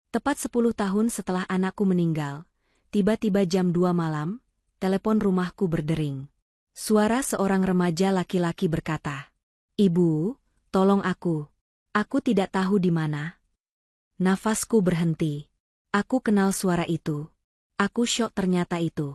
Tepat 10 tahun setelah anakku meninggal, tiba-tiba jam 2 malam, telepon rumahku berdering. Suara seorang remaja laki-laki berkata, "Ibu, tolong aku. Aku tidak tahu di mana." Nafasku berhenti. Aku kenal suara itu. Aku syok ternyata itu.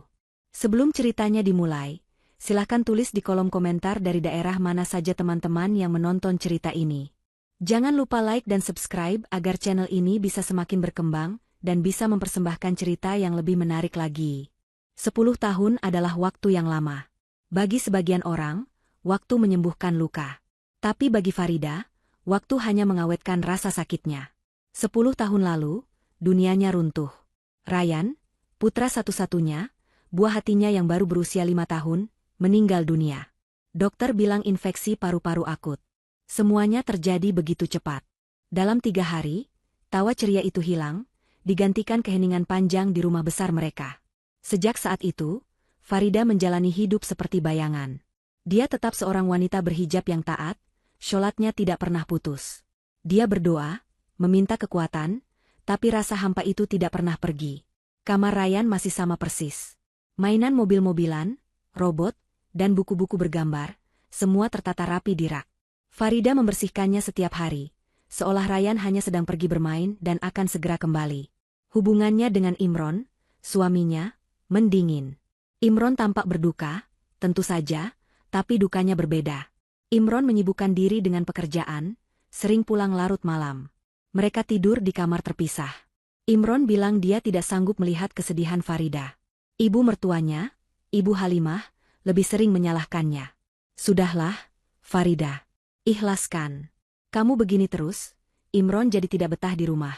Sebelum ceritanya dimulai, silakan tulis di kolom komentar dari daerah mana saja teman-teman yang menonton cerita ini. Jangan lupa like dan subscribe agar channel ini bisa semakin berkembang dan bisa mempersembahkan cerita yang lebih menarik lagi. 10 tahun adalah waktu yang lama. Bagi sebagian orang, waktu menyembuhkan luka. Tapi bagi Farida, waktu hanya mengawetkan rasa sakitnya. 10 tahun lalu, dunianya runtuh. Ryan, putra satu-satunya, buah hatinya yang baru berusia 5 tahun, meninggal dunia. Dokter bilang infeksi paru-paru akut. Semuanya terjadi begitu cepat. Dalam 3 hari, tawa ceria itu hilang, digantikan keheningan panjang di rumah besar mereka. Sejak saat itu, Farida menjalani hidup seperti bayangan. Dia tetap seorang wanita berhijab yang taat, sholatnya tidak pernah putus. Dia berdoa, meminta kekuatan, tapi rasa hampa itu tidak pernah pergi. Kamar Ryan masih sama persis. Mainan mobil-mobilan, robot, dan buku-buku bergambar, semua tertata rapi di rak. Farida membersihkannya setiap hari, seolah Ryan hanya sedang pergi bermain dan akan segera kembali. Hubungannya dengan Imron, suaminya, mendingin. Imron tampak berduka, tentu saja, tapi dukanya berbeda. Imron menyibukkan diri dengan pekerjaan, sering pulang larut malam. Mereka tidur di kamar terpisah. Imron bilang dia tidak sanggup melihat kesedihan Farida. Ibu mertuanya, Ibu Halimah, lebih sering menyalahkannya. "Sudahlah, Farida. Ikhlaskan. Kamu begini terus, Imron jadi tidak betah di rumah.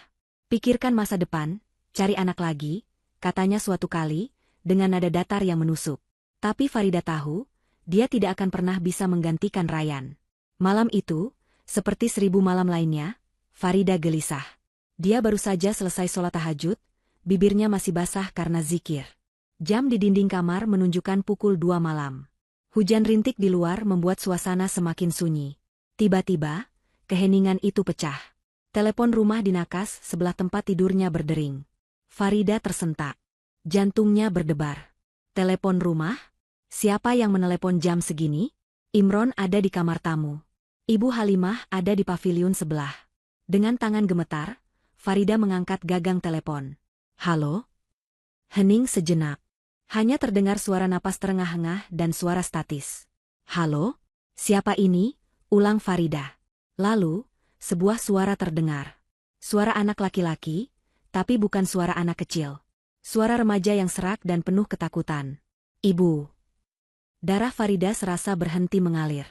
Pikirkan masa depan, cari anak lagi," katanya suatu kali, dengan nada datar yang menusuk. Tapi Farida tahu, dia tidak akan pernah bisa menggantikan Ryan. Malam itu, seperti 1000 malam lainnya, Farida gelisah. Dia baru saja selesai sholat tahajud, bibirnya masih basah karena zikir. Jam di dinding kamar menunjukkan pukul 2 malam. Hujan rintik di luar membuat suasana semakin sunyi. Tiba-tiba, keheningan itu pecah. Telepon rumah di nakas sebelah tempat tidurnya berdering. Farida tersentak. Jantungnya berdebar. Telepon rumah? Siapa yang menelepon jam segini? Imron ada di kamar tamu. Ibu Halimah ada di paviliun sebelah. Dengan tangan gemetar, Farida mengangkat gagang telepon. "Halo?" Hening sejenak. Hanya terdengar suara napas terengah-engah dan suara statis. "Halo? Siapa ini?" ulang Farida. Lalu, sebuah suara terdengar. Suara anak laki-laki, tapi bukan suara anak kecil. Suara remaja yang serak dan penuh ketakutan. "Ibu." Darah Farida serasa berhenti mengalir.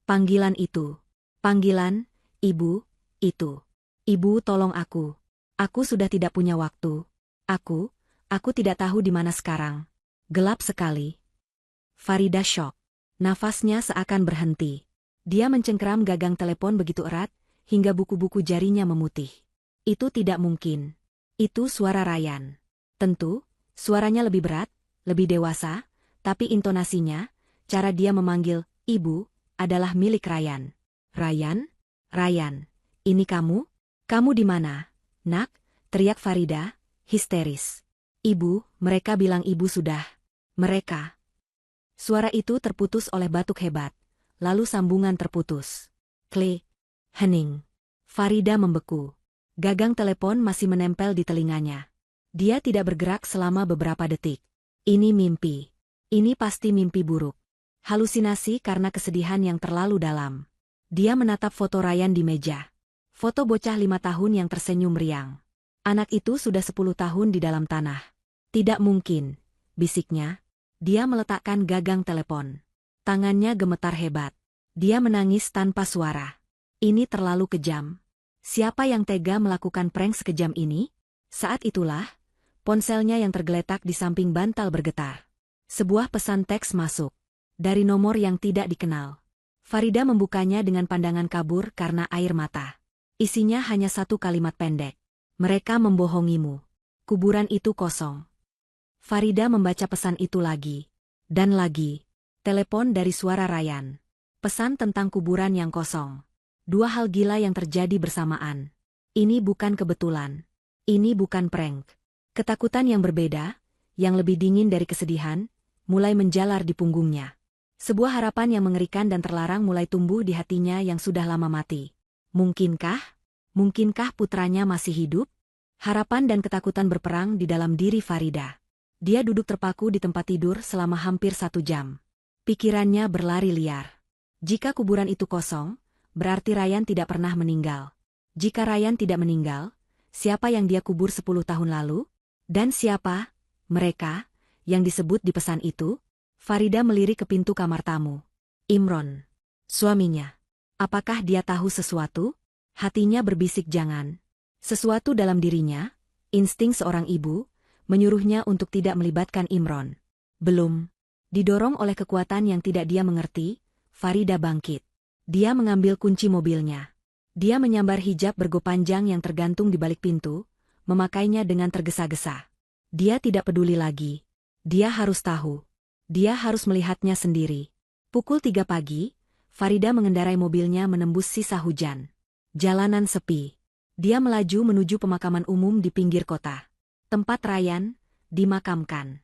Panggilan itu. Panggilan, "Ibu," itu. "Ibu, tolong aku. Aku sudah tidak punya waktu. Aku tidak tahu di mana sekarang." Gelap sekali. Farida syok. Nafasnya seakan berhenti. Dia mencengkeram gagang telepon begitu erat, hingga buku-buku jarinya memutih. Itu tidak mungkin. Itu suara Ryan. Tentu, suaranya lebih berat, lebih dewasa, tapi intonasinya, cara dia memanggil, "Ibu," adalah milik Ryan. "Ryan? Ryan, ini kamu? Kamu di mana, Nak?" teriak Farida, histeris. "Ibu, mereka bilang ibu sudah." "Mereka?" Suara itu terputus oleh batuk hebat. Lalu sambungan terputus. Klik. Hening. Farida membeku. Gagang telepon masih menempel di telinganya. Dia tidak bergerak selama beberapa detik. Ini mimpi. Ini pasti mimpi buruk. Halusinasi karena kesedihan yang terlalu dalam. Dia menatap foto Ryan di meja. Foto bocah 5 tahun yang tersenyum riang. Anak itu sudah 10 tahun di dalam tanah. "Tidak mungkin," bisiknya. Dia meletakkan gagang telepon. Tangannya gemetar hebat. Dia menangis tanpa suara. Ini terlalu kejam. Siapa yang tega melakukan prank sekejam ini? Saat itulah, ponselnya yang tergeletak di samping bantal bergetar. Sebuah pesan teks masuk. Dari nomor yang tidak dikenal. Farida membukanya dengan pandangan kabur karena air mata. Isinya hanya satu kalimat pendek. "Mereka membohongimu. Kuburan itu kosong." Farida membaca pesan itu lagi. Dan lagi. Telepon dari suara Ryan. Pesan tentang kuburan yang kosong. Dua hal gila yang terjadi bersamaan. Ini bukan kebetulan. Ini bukan prank. Ketakutan yang berbeda, yang lebih dingin dari kesedihan, mulai menjalar di punggungnya. Sebuah harapan yang mengerikan dan terlarang mulai tumbuh di hatinya yang sudah lama mati. Mungkinkah? Mungkinkah putranya masih hidup? Harapan dan ketakutan berperang di dalam diri Farida. Dia duduk terpaku di tempat tidur selama hampir 1 jam. Pikirannya berlari liar. Jika kuburan itu kosong, berarti Ryan tidak pernah meninggal. Jika Ryan tidak meninggal, siapa yang dia kubur 10 tahun lalu? Dan siapa? Mereka, yang disebut di pesan itu? Farida melirik ke pintu kamar tamu. Imron. Suaminya. Apakah dia tahu sesuatu? Hatinya berbisik jangan. Sesuatu dalam dirinya, insting seorang ibu, menyuruhnya untuk tidak melibatkan Imron. Belum. Didorong oleh kekuatan yang tidak dia mengerti, Farida bangkit. Dia mengambil kunci mobilnya. Dia menyambar hijab bergo panjang yang tergantung di balik pintu, memakainya dengan tergesa-gesa. Dia tidak peduli lagi. Dia harus tahu. Dia harus melihatnya sendiri. Pukul 3 pagi, Farida mengendarai mobilnya menembus sisa hujan. Jalanan sepi. Dia melaju menuju pemakaman umum di pinggir kota. Tempat Ryan dimakamkan.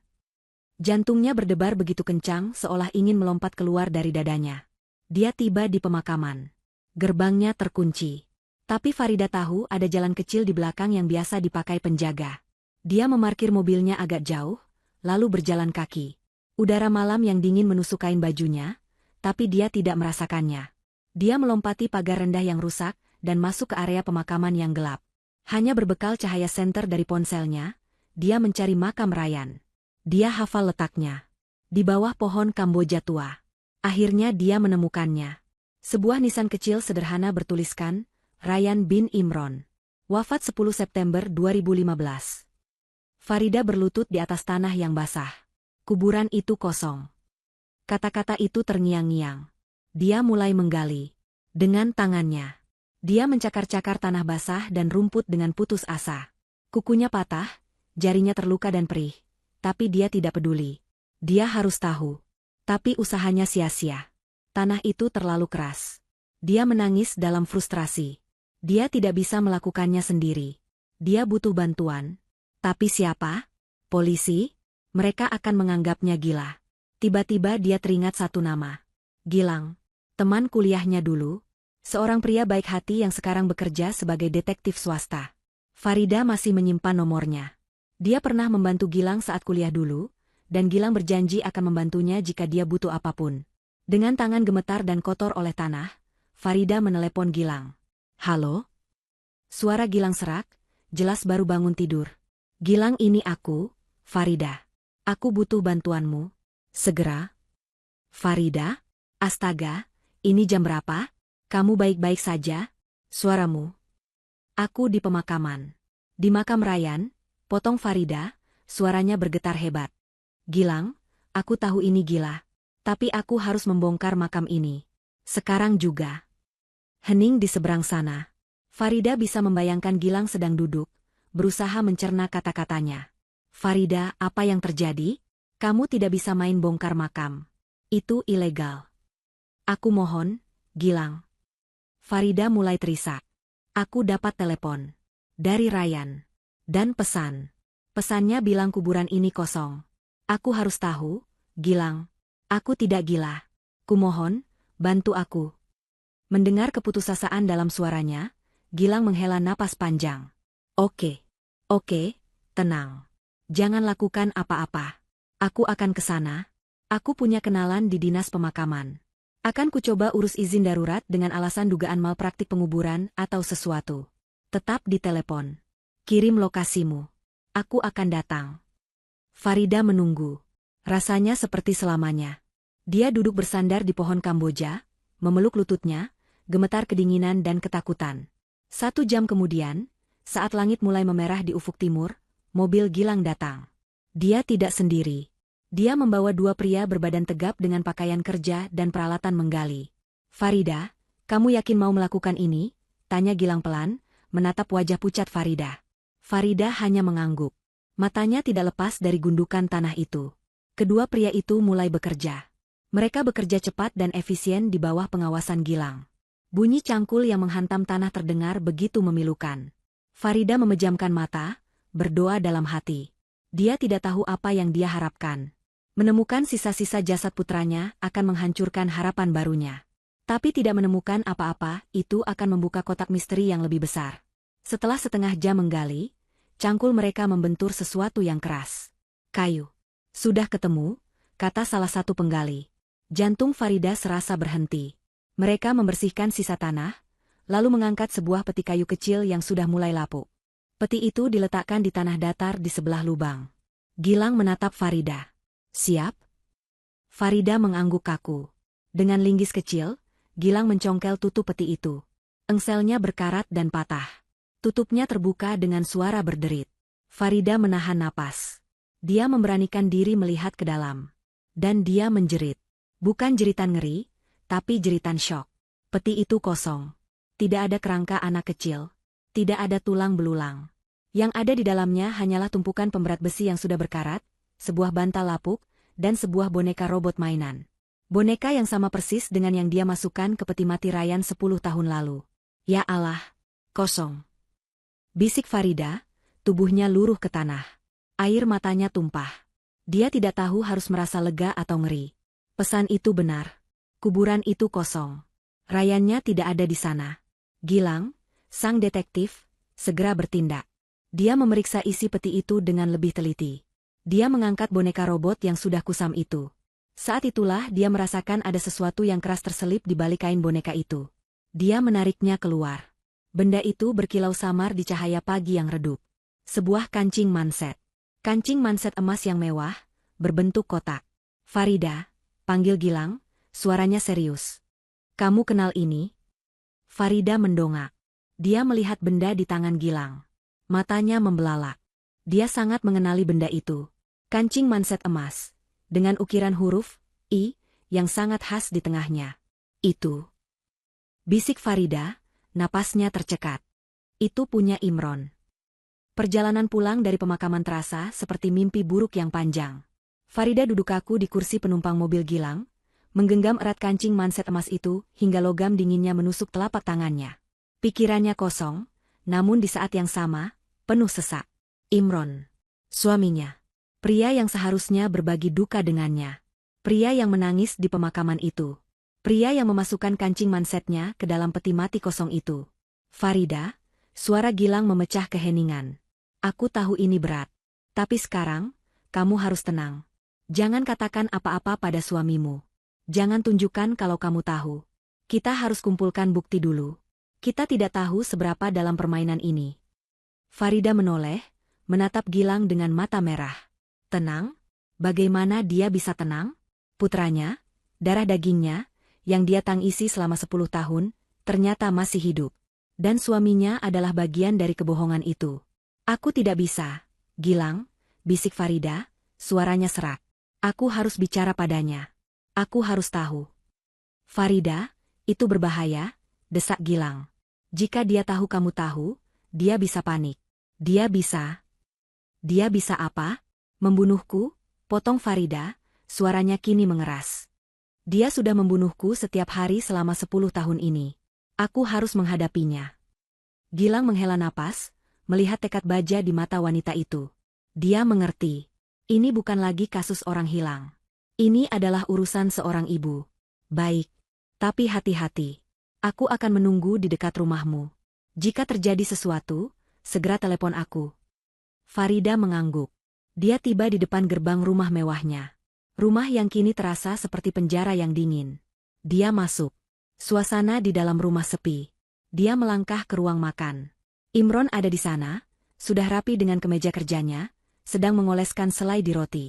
Jantungnya berdebar begitu kencang seolah ingin melompat keluar dari dadanya. Dia tiba di pemakaman. Gerbangnya terkunci. Tapi Farida tahu ada jalan kecil di belakang yang biasa dipakai penjaga. Dia memarkir mobilnya agak jauh, lalu berjalan kaki. Udara malam yang dingin menusuk kain bajunya, tapi dia tidak merasakannya. Dia melompati pagar rendah yang rusak dan masuk ke area pemakaman yang gelap. Hanya berbekal cahaya senter dari ponselnya, dia mencari makam Ryan. Dia hafal letaknya. Di bawah pohon Kamboja tua. Akhirnya dia menemukannya. Sebuah nisan kecil sederhana bertuliskan, Ryan bin Imron. Wafat 10 September 2015. Farida berlutut di atas tanah yang basah. Kuburan itu kosong. Kata-kata itu terngiang-ngiang. Dia mulai menggali. Dengan tangannya. Dia mencakar-cakar tanah basah dan rumput dengan putus asa. Kukunya patah, jarinya terluka dan perih. Tapi dia tidak peduli. Dia harus tahu. Tapi usahanya sia-sia. Tanah itu terlalu keras. Dia menangis dalam frustrasi. Dia tidak bisa melakukannya sendiri. Dia butuh bantuan. Tapi siapa? Polisi? Mereka akan menganggapnya gila. Tiba-tiba dia teringat satu nama. Gilang. Teman kuliahnya dulu. Seorang pria baik hati yang sekarang bekerja sebagai detektif swasta. Farida masih menyimpan nomornya. Dia pernah membantu Gilang saat kuliah dulu, dan Gilang berjanji akan membantunya jika dia butuh apapun. Dengan tangan gemetar dan kotor oleh tanah, Farida menelepon Gilang. Halo? Suara Gilang serak, jelas baru bangun tidur. Gilang, ini aku, Farida. Aku butuh bantuanmu. Segera. Farida? Astaga, ini jam berapa? Kamu baik-baik saja? Suaramu. Aku di pemakaman. Di makam Ryan. Potong Farida, suaranya bergetar hebat. Gilang, aku tahu ini gila. Tapi aku harus membongkar makam ini. Sekarang juga. Hening di seberang sana. Farida bisa membayangkan Gilang sedang duduk, berusaha mencerna kata-katanya. Farida, apa yang terjadi? Kamu tidak bisa main bongkar makam. Itu ilegal. Aku mohon, Gilang. Farida mulai terisak. Aku dapat telepon. Dari Ryan. Dan pesan. Pesannya bilang kuburan ini kosong. Aku harus tahu, Gilang. Aku tidak gila. Kumohon, bantu aku. Mendengar keputusasaan dalam suaranya, Gilang menghela napas panjang. Oke, tenang. Jangan lakukan apa-apa. Aku akan ke sana. Aku punya kenalan di dinas pemakaman. Akan kucoba urus izin darurat dengan alasan dugaan malpraktik penguburan atau sesuatu. Tetap di telepon. Kirim lokasimu. Aku akan datang. Farida menunggu. Rasanya seperti selamanya. Dia duduk bersandar di pohon Kamboja, memeluk lututnya, gemetar kedinginan dan ketakutan. 1 jam kemudian, saat langit mulai memerah di ufuk timur, mobil Gilang datang. Dia tidak sendiri. Dia membawa 2 pria berbadan tegap dengan pakaian kerja dan peralatan menggali. Farida, kamu yakin mau melakukan ini? Tanya Gilang pelan, menatap wajah pucat Farida. Farida hanya mengangguk. Matanya tidak lepas dari gundukan tanah itu. Kedua pria itu mulai bekerja. Mereka bekerja cepat dan efisien di bawah pengawasan Gilang. Bunyi cangkul yang menghantam tanah terdengar begitu memilukan. Farida memejamkan mata, berdoa dalam hati. Dia tidak tahu apa yang dia harapkan. Menemukan sisa-sisa jasad putranya akan menghancurkan harapan barunya. Tapi tidak menemukan apa-apa, itu akan membuka kotak misteri yang lebih besar. Setelah setengah jam menggali, cangkul mereka membentur sesuatu yang keras. Kayu. Sudah ketemu, kata salah satu penggali. Jantung Farida serasa berhenti. Mereka membersihkan sisa tanah, lalu mengangkat sebuah peti kayu kecil yang sudah mulai lapuk. Peti itu diletakkan di tanah datar di sebelah lubang. Gilang menatap Farida. Siap? Farida mengangguk kaku. Dengan linggis kecil, Gilang mencongkel tutup peti itu. Engselnya berkarat dan patah. Tutupnya terbuka dengan suara berderit. Farida menahan napas. Dia memberanikan diri melihat ke dalam. Dan dia menjerit. Bukan jeritan ngeri, tapi jeritan syok. Peti itu kosong. Tidak ada kerangka anak kecil. Tidak ada tulang belulang. Yang ada di dalamnya hanyalah tumpukan pemberat besi yang sudah berkarat, sebuah bantal lapuk, dan sebuah boneka robot mainan. Boneka yang sama persis dengan yang dia masukkan ke peti mati Ryan 10 tahun lalu. Ya Allah, kosong. Bisik Farida, tubuhnya luruh ke tanah. Air matanya tumpah. Dia tidak tahu harus merasa lega atau ngeri. Pesan itu benar. Kuburan itu kosong. Ryannya tidak ada di sana. Gilang, sang detektif, segera bertindak. Dia memeriksa isi peti itu dengan lebih teliti. Dia mengangkat boneka robot yang sudah kusam itu. Saat itulah dia merasakan ada sesuatu yang keras terselip di balik kain boneka itu. Dia menariknya keluar. Benda itu berkilau samar di cahaya pagi yang redup. Sebuah kancing manset. Kancing manset emas yang mewah, berbentuk kotak. Farida, panggil Gilang, suaranya serius. Kamu kenal ini? Farida mendongak. Dia melihat benda di tangan Gilang. Matanya membelalak. Dia sangat mengenali benda itu. Kancing manset emas. Dengan ukiran huruf I yang sangat khas di tengahnya. Itu. Bisik Farida, napasnya tercekat. Itu punya Imron. Perjalanan pulang dari pemakaman terasa seperti mimpi buruk yang panjang. Farida duduk kaku di kursi penumpang mobil Gilang, menggenggam erat kancing manset emas itu hingga logam dinginnya menusuk telapak tangannya. Pikirannya kosong, namun di saat yang sama, penuh sesak. Imron. Suaminya. Pria yang seharusnya berbagi duka dengannya. Pria yang menangis di pemakaman itu. Pria yang memasukkan kancing mansetnya ke dalam peti mati kosong itu. Farida, suara Gilang memecah keheningan. Aku tahu ini berat. Tapi sekarang, kamu harus tenang. Jangan katakan apa-apa pada suamimu. Jangan tunjukkan kalau kamu tahu. Kita harus kumpulkan bukti dulu. Kita tidak tahu seberapa dalam permainan ini. Farida menoleh, menatap Gilang dengan mata merah. Tenang? Bagaimana dia bisa tenang? Putranya, darah dagingnya, yang dia tangisi selama 10 tahun, ternyata masih hidup. Dan suaminya adalah bagian dari kebohongan itu. Aku tidak bisa, Gilang, bisik Farida, suaranya serak. Aku harus bicara padanya. Aku harus tahu. Farida, itu berbahaya, desak Gilang. Jika dia tahu kamu tahu, dia bisa panik. Dia bisa apa? Membunuhku? Potong Farida, suaranya kini mengeras. Dia sudah membunuhku setiap hari selama 10 tahun ini. Aku harus menghadapinya. Gilang menghela napas, melihat tekad baja di mata wanita itu. Dia mengerti. Ini bukan lagi kasus orang hilang. Ini adalah urusan seorang ibu. Baik. Tapi hati-hati. Aku akan menunggu di dekat rumahmu. Jika terjadi sesuatu, segera telepon aku. Farida mengangguk. Dia tiba di depan gerbang rumah mewahnya. Rumah yang kini terasa seperti penjara yang dingin. Dia masuk. Suasana di dalam rumah sepi. Dia melangkah ke ruang makan. Imron ada di sana, sudah rapi dengan kemeja kerjanya, sedang mengoleskan selai di roti.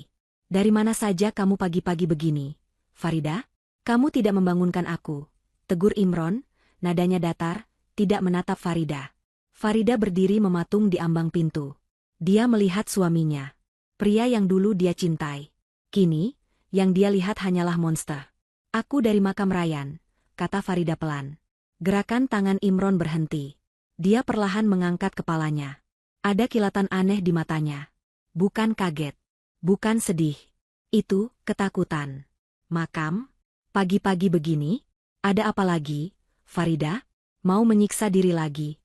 Dari mana saja kamu pagi-pagi begini? Farida? Kamu tidak membangunkan aku. Tegur Imron, nadanya datar, tidak menatap Farida. Farida berdiri mematung di ambang pintu. Dia melihat suaminya. Pria yang dulu dia cintai. Kini, yang dia lihat hanyalah monster. Aku dari makam Ryan, kata Farida pelan. Gerakan tangan Imron berhenti. Dia perlahan mengangkat kepalanya. Ada kilatan aneh di matanya. Bukan kaget. Bukan sedih. Itu ketakutan. Makam? Pagi-pagi begini? Ada apa lagi, Farida? Mau menyiksa diri lagi?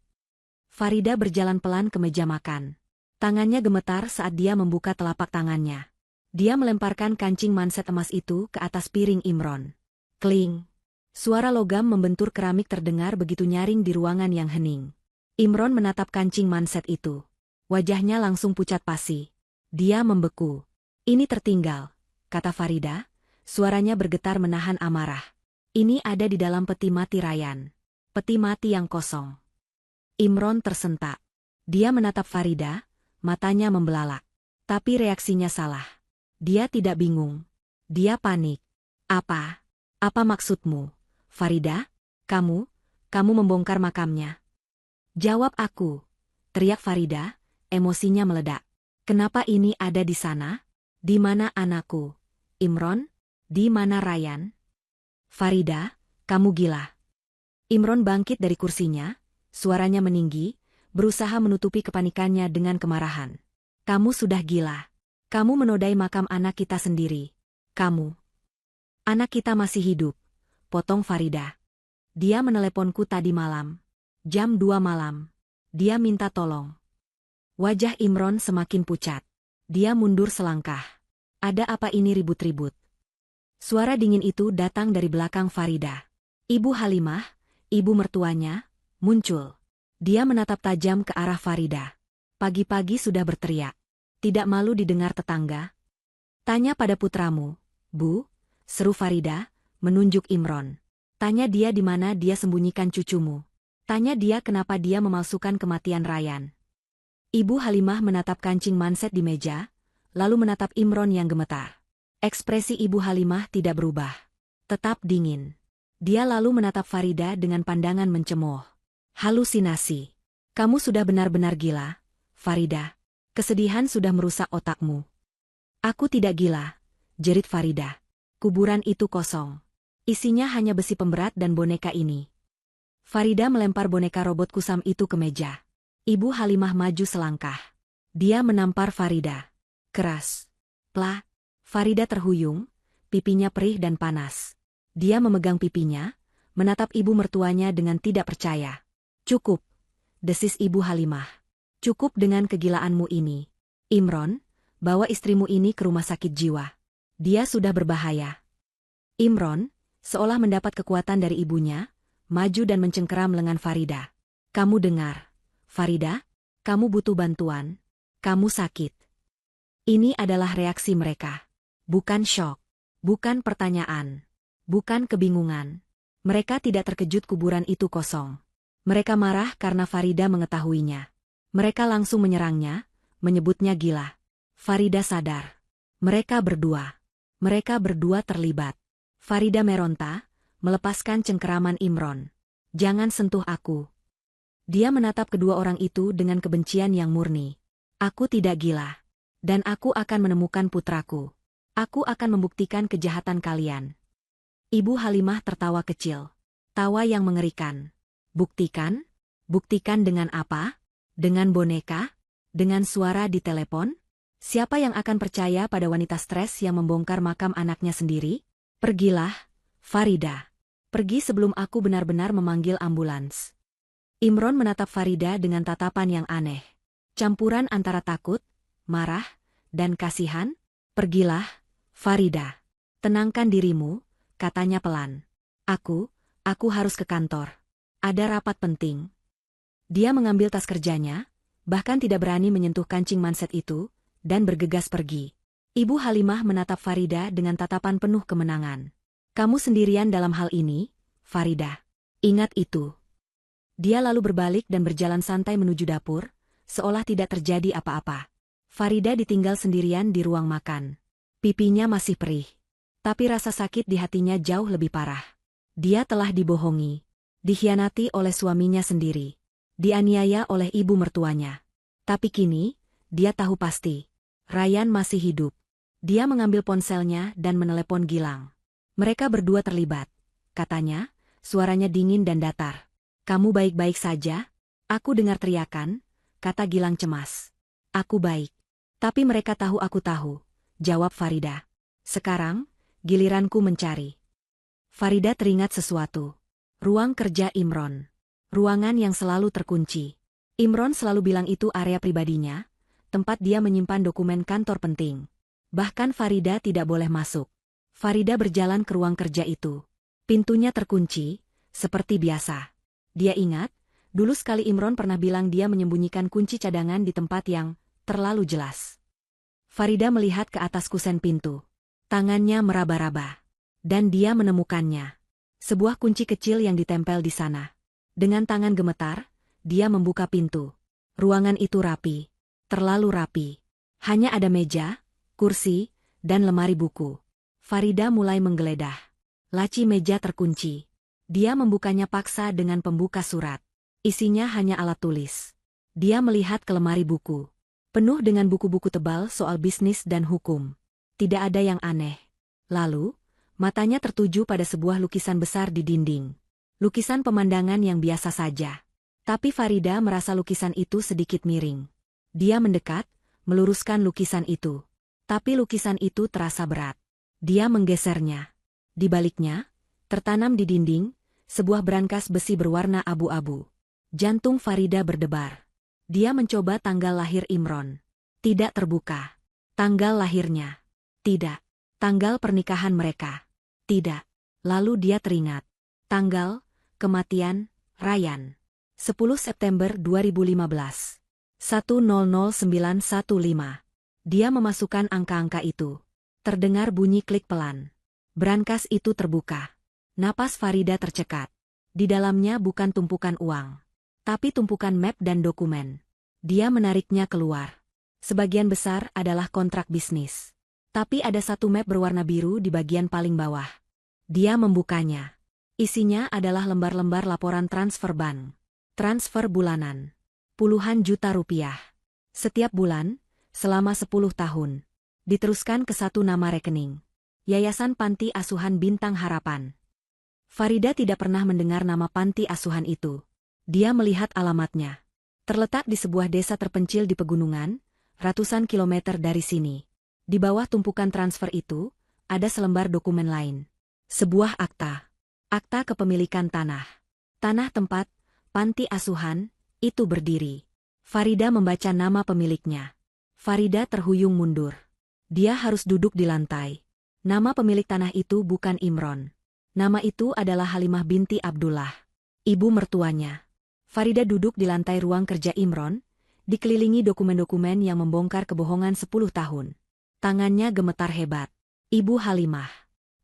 Farida berjalan pelan ke meja makan. Tangannya gemetar saat dia membuka telapak tangannya. Dia melemparkan kancing manset emas itu ke atas piring Imron. Kling! Suara logam membentur keramik terdengar begitu nyaring di ruangan yang hening. Imron menatap kancing manset itu. Wajahnya langsung pucat pasi. Dia membeku. Ini tertinggal, kata Farida. Suaranya bergetar menahan amarah. Ini ada di dalam peti mati Ryan. Peti mati yang kosong. Imron tersentak. Dia menatap Farida, matanya membelalak. Tapi reaksinya salah. Dia tidak bingung. Dia panik. Apa? Apa maksudmu? Farida, kamu membongkar makamnya. Jawab aku, teriak Farida, emosinya meledak. Kenapa ini ada di sana? Di mana anakku? Imron? Di mana Ryan? Farida, kamu gila. Imron bangkit dari kursinya, suaranya meninggi, berusaha menutupi kepanikannya dengan kemarahan. Kamu sudah gila. Kamu menodai makam anak kita sendiri. Kamu. Anak kita masih hidup. Potong Farida. Dia meneleponku tadi malam. Jam 2 malam. Dia minta tolong. Wajah Imron semakin pucat. Dia mundur selangkah. Ada apa ini ribut-ribut? Suara dingin itu datang dari belakang Farida. Ibu Halimah, ibu mertuanya, muncul. Dia menatap tajam ke arah Farida. Pagi-pagi sudah berteriak. Tidak malu didengar tetangga? Tanya pada putramu, Bu, seru Farida, menunjuk Imron. Tanya dia di mana dia sembunyikan cucumu. Tanya dia kenapa dia memalsukan kematian Ryan. Ibu Halimah menatap kancing manset di meja, lalu menatap Imron yang gemetar. Ekspresi Ibu Halimah tidak berubah. Tetap dingin. Dia lalu menatap Farida dengan pandangan mencemooh. Halusinasi. Kamu sudah benar-benar gila, Farida. Kesedihan sudah merusak otakmu. Aku tidak gila, jerit Farida. Kuburan itu kosong. Isinya hanya besi pemberat dan boneka ini. Farida melempar boneka robot kusam itu ke meja. Ibu Halimah maju selangkah. Dia menampar Farida. Keras. Plah. Farida terhuyung, pipinya perih dan panas. Dia memegang pipinya, menatap ibu mertuanya dengan tidak percaya. Cukup, desis Ibu Halimah. Cukup dengan kegilaanmu ini. Imron, bawa istrimu ini ke rumah sakit jiwa. Dia sudah berbahaya. Imron, seolah mendapat kekuatan dari ibunya, maju dan mencengkeram lengan Farida. Kamu dengar, Farida, kamu butuh bantuan. Kamu sakit. Ini adalah reaksi mereka. Bukan syok. Bukan pertanyaan. Bukan kebingungan. Mereka tidak terkejut kuburan itu kosong. Mereka marah karena Farida mengetahuinya. Mereka langsung menyerangnya, menyebutnya gila. Farida sadar. Mereka berdua terlibat. Farida meronta, melepaskan cengkeraman Imron. Jangan sentuh aku. Dia menatap kedua orang itu dengan kebencian yang murni. Aku tidak gila. Dan aku akan menemukan putraku. Aku akan membuktikan kejahatan kalian. Ibu Halimah tertawa kecil. Tawa yang mengerikan. Buktikan? Buktikan dengan apa? Dengan boneka? Dengan suara di telepon? Siapa yang akan percaya pada wanita stres yang membongkar makam anaknya sendiri? Pergilah, Farida. Pergi sebelum aku benar-benar memanggil ambulans. Imron menatap Farida dengan tatapan yang aneh. Campuran antara takut, marah, dan kasihan. Pergilah, Farida. Tenangkan dirimu, katanya pelan. Aku harus ke kantor. Ada rapat penting. Dia mengambil tas kerjanya, bahkan tidak berani menyentuh kancing manset itu, dan bergegas pergi. Ibu Halimah menatap Farida dengan tatapan penuh kemenangan. Kamu sendirian dalam hal ini, Farida. Ingat itu. Dia lalu berbalik dan berjalan santai menuju dapur, seolah tidak terjadi apa-apa. Farida ditinggal sendirian di ruang makan. Pipinya masih perih. Tapi rasa sakit di hatinya jauh lebih parah. Dia telah dibohongi. Dikhianati oleh suaminya sendiri. Dianiaya oleh ibu mertuanya. Tapi kini, dia tahu pasti. Ryan masih hidup. Dia mengambil ponselnya dan menelepon Gilang. Mereka berdua terlibat. Katanya, suaranya dingin dan datar. Kamu baik-baik saja? Aku dengar teriakan, kata Gilang cemas. Aku baik. Tapi mereka tahu aku tahu, jawab Farida. Sekarang, giliranku mencari. Farida teringat sesuatu. Ruang kerja Imron. Ruangan yang selalu terkunci. Imron selalu bilang itu area pribadinya, tempat dia menyimpan dokumen kantor penting. Bahkan Farida tidak boleh masuk. Farida berjalan ke ruang kerja itu. Pintunya terkunci, seperti biasa. Dia ingat, dulu sekali Imron pernah bilang dia menyembunyikan kunci cadangan di tempat yang terlalu jelas. Farida melihat ke atas kusen pintu. Tangannya meraba-raba. Dan dia menemukannya. Sebuah kunci kecil yang ditempel di sana. Dengan tangan gemetar, dia membuka pintu. Ruangan itu rapi. Terlalu rapi. Hanya ada meja, kursi, dan lemari buku. Farida mulai menggeledah. Laci meja terkunci. Dia membukanya paksa dengan pembuka surat. Isinya hanya alat tulis. Dia melihat ke lemari buku. Penuh dengan buku-buku tebal soal bisnis dan hukum. Tidak ada yang aneh. Lalu, matanya tertuju pada sebuah lukisan besar di dinding. Lukisan pemandangan yang biasa saja. Tapi Farida merasa lukisan itu sedikit miring. Dia mendekat, meluruskan lukisan itu. Tapi lukisan itu terasa berat. Dia menggesernya. Di baliknya, tertanam di dinding, sebuah brankas besi berwarna abu-abu. Jantung Farida berdebar. Dia mencoba tanggal lahir Imron. Tidak terbuka. Tanggal lahirnya. Tidak. Tanggal pernikahan mereka. Tidak. Lalu dia teringat. Tanggal, kematian, Ryan. 10 September 2015. 100915. Dia memasukkan angka-angka itu. Terdengar bunyi klik pelan. Brankas itu terbuka. Napas Farida tercekat. Di dalamnya bukan tumpukan uang, tapi tumpukan map dan dokumen. Dia menariknya keluar. Sebagian besar adalah kontrak bisnis. Tapi ada satu map berwarna biru di bagian paling bawah. Dia membukanya. Isinya adalah lembar-lembar laporan transfer bank. Transfer bulanan. Puluhan juta rupiah. Setiap bulan, selama 10 tahun. Diteruskan ke satu nama rekening. Yayasan Panti Asuhan Bintang Harapan. Farida tidak pernah mendengar nama panti asuhan itu. Dia melihat alamatnya. Terletak di sebuah desa terpencil di pegunungan, ratusan kilometer dari sini. Di bawah tumpukan transfer itu, ada selembar dokumen lain. Sebuah akta. Akta kepemilikan tanah. Tanah tempat, panti asuhan, itu berdiri. Farida membaca nama pemiliknya. Farida terhuyung mundur. Dia harus duduk di lantai. Nama pemilik tanah itu bukan Imron. Nama itu adalah Halimah binti Abdullah, ibu mertuanya. Farida duduk di lantai ruang kerja Imron, dikelilingi dokumen-dokumen yang membongkar kebohongan 10 tahun. Tangannya gemetar hebat. Ibu Halimah.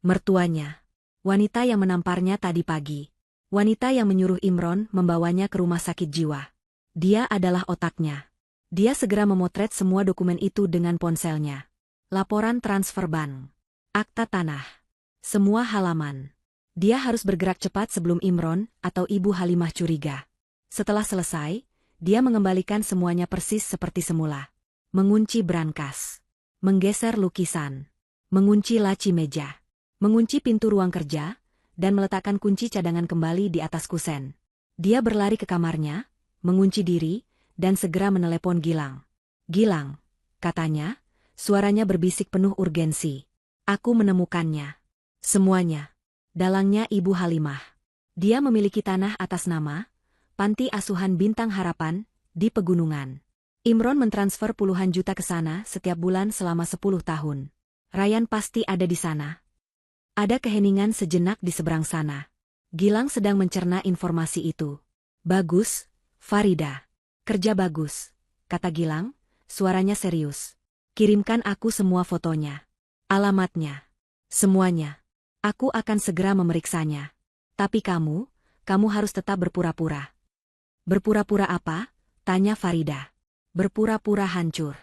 Mertuanya. Wanita yang menamparnya tadi pagi. Wanita yang menyuruh Imron membawanya ke rumah sakit jiwa. Dia adalah otaknya. Dia segera memotret semua dokumen itu dengan ponselnya. Laporan transfer bank. Akta tanah. Semua halaman. Dia harus bergerak cepat sebelum Imron atau Ibu Halimah curiga. Setelah selesai, dia mengembalikan semuanya persis seperti semula. Mengunci brankas. Menggeser lukisan. Mengunci laci meja. Mengunci pintu ruang kerja, dan meletakkan kunci cadangan kembali di atas kusen. Dia berlari ke kamarnya, mengunci diri, dan segera menelepon Gilang. Gilang, katanya, suaranya berbisik penuh urgensi. Aku menemukannya. Semuanya. Dalangnya Ibu Halimah. Dia memiliki tanah atas nama Panti Asuhan Bintang Harapan di pegunungan. Imron mentransfer puluhan juta ke sana setiap bulan selama 10 tahun. Ryan pasti ada di sana. Ada keheningan sejenak di seberang sana. Gilang sedang mencerna informasi itu. Bagus, Farida. Kerja bagus, kata Gilang, suaranya serius. Kirimkan aku semua fotonya. Alamatnya. Semuanya. Aku akan segera memeriksanya. Tapi kamu harus tetap berpura-pura. Berpura-pura apa? Tanya Farida. Berpura-pura hancur.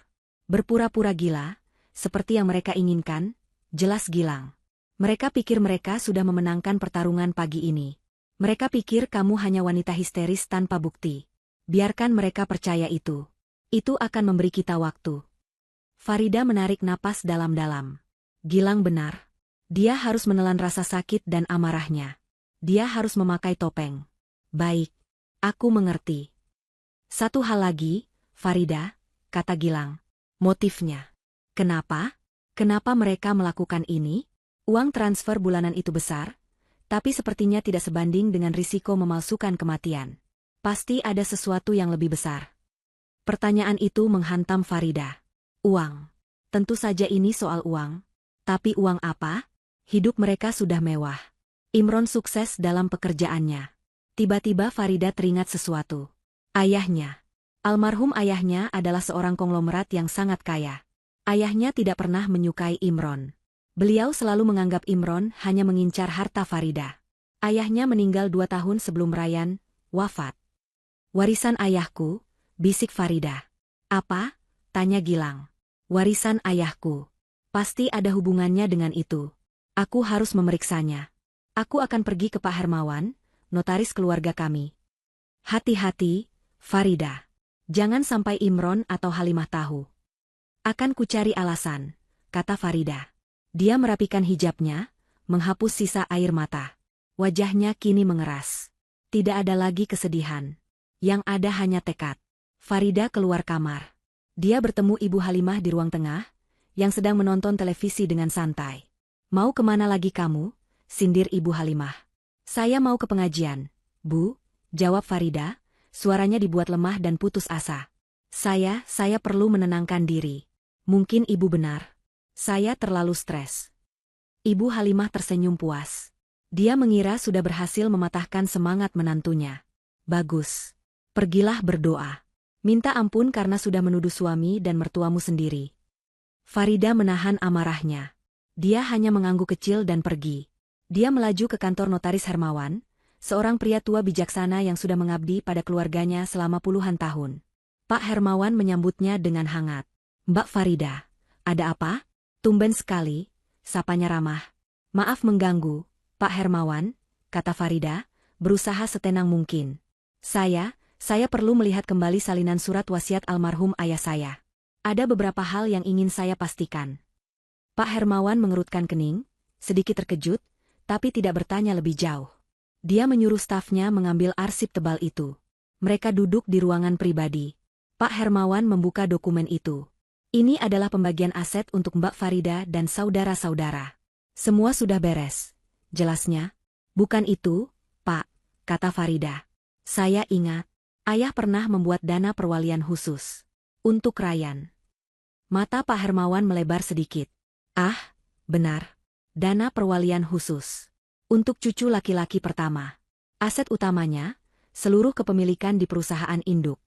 Berpura-pura gila, seperti yang mereka inginkan, jelas Gilang. Mereka pikir mereka sudah memenangkan pertarungan pagi ini. Mereka pikir kamu hanya wanita histeris tanpa bukti. Biarkan mereka percaya itu. Itu akan memberi kita waktu. Farida menarik napas dalam-dalam. Gilang benar. Dia harus menelan rasa sakit dan amarahnya. Dia harus memakai topeng. Baik. Aku mengerti. Satu hal lagi, Farida, kata Gilang. Motifnya. Kenapa? Kenapa mereka melakukan ini? Uang transfer bulanan itu besar, tapi sepertinya tidak sebanding dengan risiko memalsukan kematian. Pasti ada sesuatu yang lebih besar. Pertanyaan itu menghantam Farida. Uang. Tentu saja ini soal uang. Tapi uang apa? Hidup mereka sudah mewah. Imron sukses dalam pekerjaannya. Tiba-tiba Farida teringat sesuatu. Ayahnya. Almarhum ayahnya adalah seorang konglomerat yang sangat kaya. Ayahnya tidak pernah menyukai Imron. Beliau selalu menganggap Imron hanya mengincar harta Farida. Ayahnya meninggal 2 tahun sebelum Ryan wafat. Warisan ayahku, bisik Farida. Apa? Tanya Gilang. Warisan ayahku. Pasti ada hubungannya dengan itu. Aku harus memeriksanya. Aku akan pergi ke Pak Hermawan, notaris keluarga kami. Hati-hati, Farida. Jangan sampai Imron atau Halimah tahu. Akan kucari alasan, kata Farida. Dia merapikan hijabnya, menghapus sisa air mata. Wajahnya kini mengeras. Tidak ada lagi kesedihan. Yang ada hanya tekad. Farida keluar kamar. Dia bertemu Ibu Halimah di ruang tengah, yang sedang menonton televisi dengan santai. Mau kemana lagi kamu? Sindir Ibu Halimah. Saya mau ke pengajian, Bu, jawab Farida. Suaranya dibuat lemah dan putus asa. Saya perlu menenangkan diri. Mungkin ibu benar. Saya terlalu stres. Ibu Halimah tersenyum puas. Dia mengira sudah berhasil mematahkan semangat menantunya. Bagus. Pergilah berdoa. Minta ampun karena sudah menuduh suami dan mertuamu sendiri. Farida menahan amarahnya. Dia hanya mengangguk kecil dan pergi. Dia melaju ke kantor notaris Hermawan, seorang pria tua bijaksana yang sudah mengabdi pada keluarganya selama puluhan tahun. Pak Hermawan menyambutnya dengan hangat. Mbak Farida, ada apa? Tumben sekali, sapanya ramah. Maaf mengganggu, Pak Hermawan, kata Farida, berusaha setenang mungkin. Saya perlu melihat kembali salinan surat wasiat almarhum ayah saya. Ada beberapa hal yang ingin saya pastikan. Pak Hermawan mengerutkan kening, sedikit terkejut, tapi tidak bertanya lebih jauh. Dia menyuruh stafnya mengambil arsip tebal itu. Mereka duduk di ruangan pribadi. Pak Hermawan membuka dokumen itu. Ini adalah pembagian aset untuk Mbak Farida dan saudara-saudara. Semua sudah beres. Jelasnya. Bukan itu, Pak, kata Farida. Saya ingat, ayah pernah membuat dana perwalian khusus. Untuk Ryan. Mata Pak Hermawan melebar sedikit. Ah, benar. Dana perwalian khusus. Untuk cucu laki-laki pertama. Aset utamanya, seluruh kepemilikan di perusahaan induk.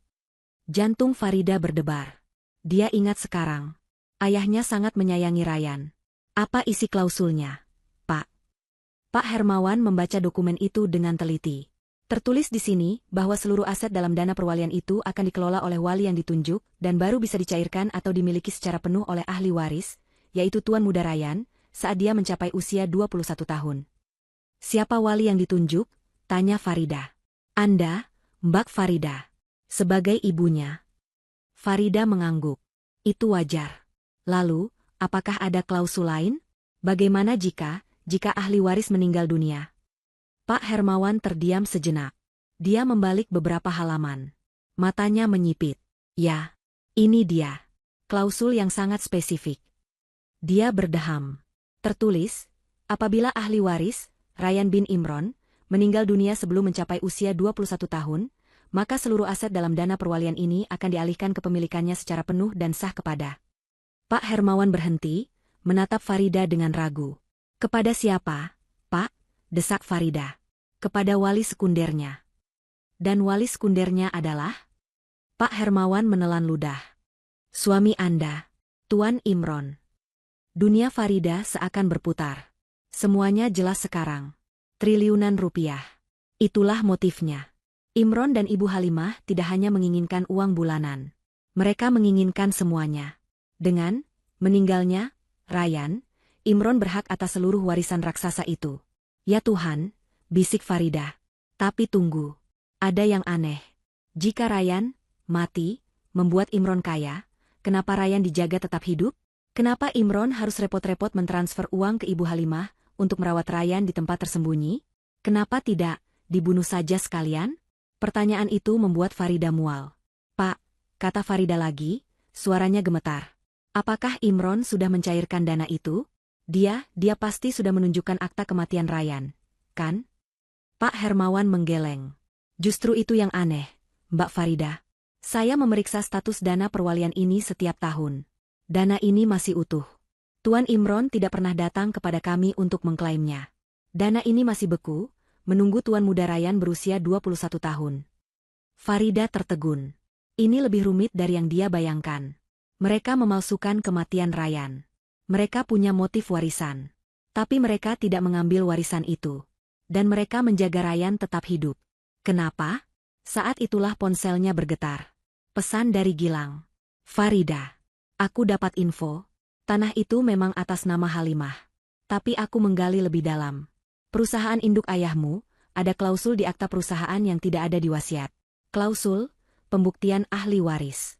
Jantung Farida berdebar. Dia ingat sekarang. Ayahnya sangat menyayangi Ryan. Apa isi klausulnya, Pak? Pak Hermawan membaca dokumen itu dengan teliti. Tertulis di sini bahwa seluruh aset dalam dana perwalian itu akan dikelola oleh wali yang ditunjuk dan baru bisa dicairkan atau dimiliki secara penuh oleh ahli waris, yaitu Tuan Muda Ryan, saat dia mencapai usia 21 tahun. Siapa wali yang ditunjuk? Tanya Farida. Anda, Mbak Farida. Sebagai ibunya. Farida mengangguk. Itu wajar. Lalu, apakah ada klausul lain? Bagaimana jika ahli waris meninggal dunia? Pak Hermawan terdiam sejenak. Dia membalik beberapa halaman. Matanya menyipit. Ya, ini dia. Klausul yang sangat spesifik. Dia berdeham. Tertulis, apabila ahli waris, Ryan bin Imron, meninggal dunia sebelum mencapai usia 21 tahun, maka seluruh aset dalam dana perwalian ini akan dialihkan kepemilikannya secara penuh dan sah kepada. Pak Hermawan berhenti, menatap Farida dengan ragu. Kepada siapa, Pak? Desak Farida. Kepada wali sekundernya. Dan wali sekundernya adalah? Pak Hermawan menelan ludah. Suami Anda, Tuan Imron. Dunia Farida seakan berputar. Semuanya jelas sekarang. Triliunan rupiah. Itulah motifnya. Imron dan Ibu Halimah tidak hanya menginginkan uang bulanan. Mereka menginginkan semuanya. Dengan meninggalnya Ryan, Imron berhak atas seluruh warisan raksasa itu. Ya Tuhan, bisik Farida. Tapi tunggu. Ada yang aneh. Jika Ryan mati, membuat Imron kaya, kenapa Ryan dijaga tetap hidup? Kenapa Imron harus repot-repot mentransfer uang ke Ibu Halimah untuk merawat Ryan di tempat tersembunyi? Kenapa tidak dibunuh saja sekalian? Pertanyaan itu membuat Farida mual. Pak, kata Farida lagi, suaranya gemetar. Apakah Imron sudah mencairkan dana itu? Dia pasti sudah menunjukkan akta kematian Ryan, kan? Pak Hermawan menggeleng. Justru itu yang aneh, Mbak Farida. Saya memeriksa status dana perwalian ini setiap tahun. Dana ini masih utuh. Tuan Imron tidak pernah datang kepada kami untuk mengklaimnya. Dana ini masih beku, menunggu Tuan Muda Ryan berusia 21 tahun. Farida tertegun. Ini lebih rumit dari yang dia bayangkan. Mereka memalsukan kematian Ryan. Mereka punya motif warisan. Tapi mereka tidak mengambil warisan itu. Dan mereka menjaga Ryan tetap hidup. Kenapa? Saat itulah ponselnya bergetar. Pesan dari Gilang. Farida. Aku dapat info. Tanah itu memang atas nama Halimah. Tapi aku menggali lebih dalam. Perusahaan induk ayahmu, ada klausul di akta perusahaan yang tidak ada di wasiat. Klausul, pembuktian ahli waris.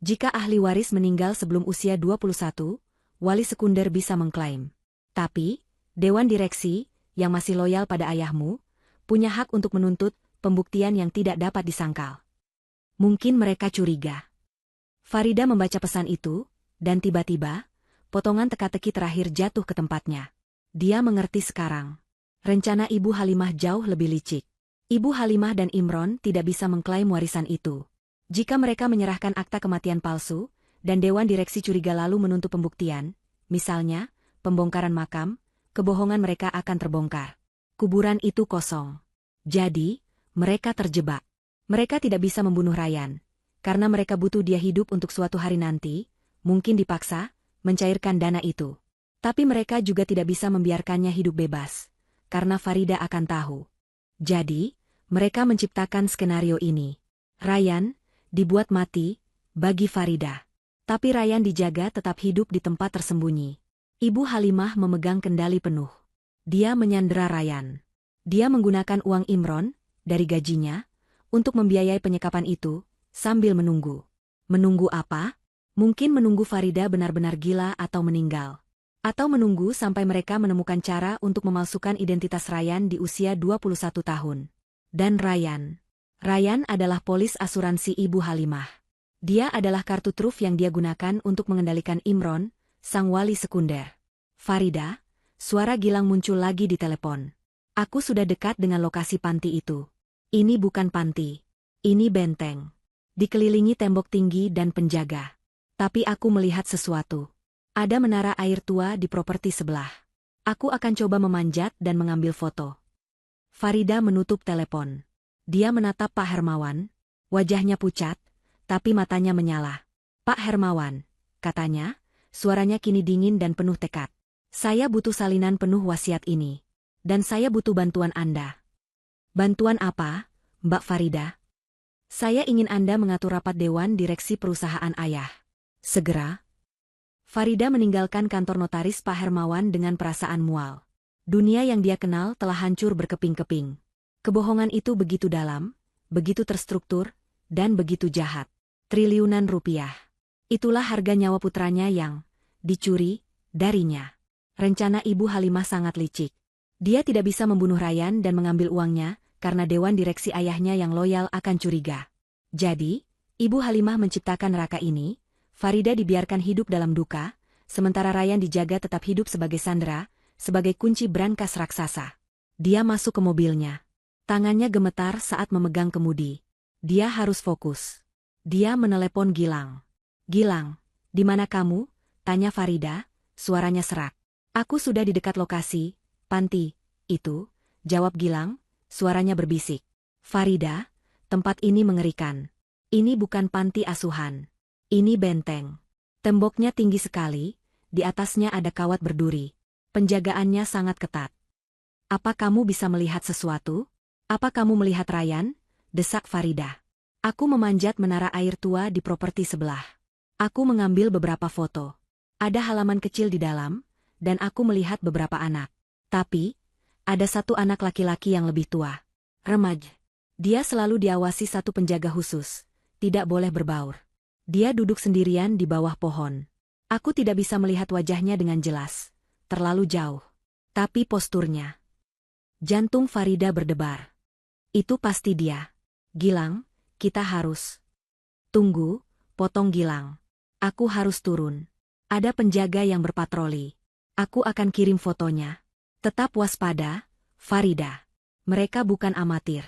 Jika ahli waris meninggal sebelum usia 21, wali sekunder bisa mengklaim. Tapi, Dewan Direksi, yang masih loyal pada ayahmu, punya hak untuk menuntut pembuktian yang tidak dapat disangkal. Mungkin mereka curiga. Farida membaca pesan itu, dan tiba-tiba, potongan teka-teki terakhir jatuh ke tempatnya. Dia mengerti sekarang. Rencana Ibu Halimah jauh lebih licik. Ibu Halimah dan Imron tidak bisa mengklaim warisan itu. Jika mereka menyerahkan akta kematian palsu, dan Dewan Direksi curiga lalu menuntut pembuktian, misalnya, pembongkaran makam, kebohongan mereka akan terbongkar. Kuburan itu kosong. Jadi, mereka terjebak. Mereka tidak bisa membunuh Ryan, karena mereka butuh dia hidup untuk suatu hari nanti, mungkin dipaksa, mencairkan dana itu. Tapi mereka juga tidak bisa membiarkannya hidup bebas, karena Farida akan tahu. Jadi, mereka menciptakan skenario ini. Ryan dibuat mati bagi Farida. Tapi Ryan dijaga tetap hidup di tempat tersembunyi. Ibu Halimah memegang kendali penuh. Dia menyandera Ryan. Dia menggunakan uang Imron, dari gajinya, untuk membiayai penyekapan itu, sambil menunggu. Menunggu apa? Mungkin menunggu Farida benar-benar gila atau meninggal. Atau menunggu sampai mereka menemukan cara untuk memalsukan identitas Ryan di usia 21 tahun. Dan Ryan adalah polis asuransi Ibu Halimah. Dia adalah kartu truf yang dia gunakan untuk mengendalikan Imron, sang wali sekunder. Farida, suara Gilang muncul lagi di telepon. Aku sudah dekat dengan lokasi panti itu. Ini bukan panti. Ini benteng. Dikelilingi tembok tinggi dan penjaga. Tapi aku melihat sesuatu. Ada menara air tua di properti sebelah. Aku akan coba memanjat dan mengambil foto. Farida menutup telepon. Dia menatap Pak Hermawan. Wajahnya pucat, tapi matanya menyala. Pak Hermawan, katanya, suaranya kini dingin dan penuh tekad. Saya butuh salinan penuh wasiat ini. Dan saya butuh bantuan Anda. Bantuan apa, Mbak Farida? Saya ingin Anda mengatur rapat Dewan Direksi perusahaan ayah. Segera. Farida meninggalkan kantor notaris Pak Hermawan dengan perasaan mual. Dunia yang dia kenal telah hancur berkeping-keping. Kebohongan itu begitu dalam, begitu terstruktur, dan begitu jahat. Triliunan rupiah. Itulah harga nyawa putranya yang dicuri darinya. Rencana Ibu Halimah sangat licik. Dia tidak bisa membunuh Ryan dan mengambil uangnya, karena Dewan Direksi ayahnya yang loyal akan curiga. Jadi, Ibu Halimah menciptakan neraka ini, Farida dibiarkan hidup dalam duka, sementara Ryan dijaga tetap hidup sebagai sandera, sebagai kunci brankas raksasa. Dia masuk ke mobilnya. Tangannya gemetar saat memegang kemudi. Dia harus fokus. Dia menelepon Gilang. Gilang, di mana kamu? Tanya Farida, suaranya serak. Aku sudah di dekat lokasi, panti, itu, jawab Gilang, suaranya berbisik. Farida, tempat ini mengerikan. Ini bukan panti asuhan. Ini benteng. Temboknya tinggi sekali, di atasnya ada kawat berduri. Penjagaannya sangat ketat. Apa kamu bisa melihat sesuatu? Apa kamu melihat Ryan? Desak Farida. Aku memanjat menara air tua di properti sebelah. Aku mengambil beberapa foto. Ada halaman kecil di dalam, dan aku melihat beberapa anak. Tapi, ada satu anak laki-laki yang lebih tua. Remaja. Dia selalu diawasi satu penjaga khusus. Tidak boleh berbaur. Dia duduk sendirian di bawah pohon. Aku tidak bisa melihat wajahnya dengan jelas. Terlalu jauh. Tapi posturnya. Jantung Farida berdebar. Itu pasti dia. Gilang, kita harus. Tunggu, potong Gilang. Aku harus turun. Ada penjaga yang berpatroli. Aku akan kirim fotonya. Tetap waspada, Farida. Mereka bukan amatir.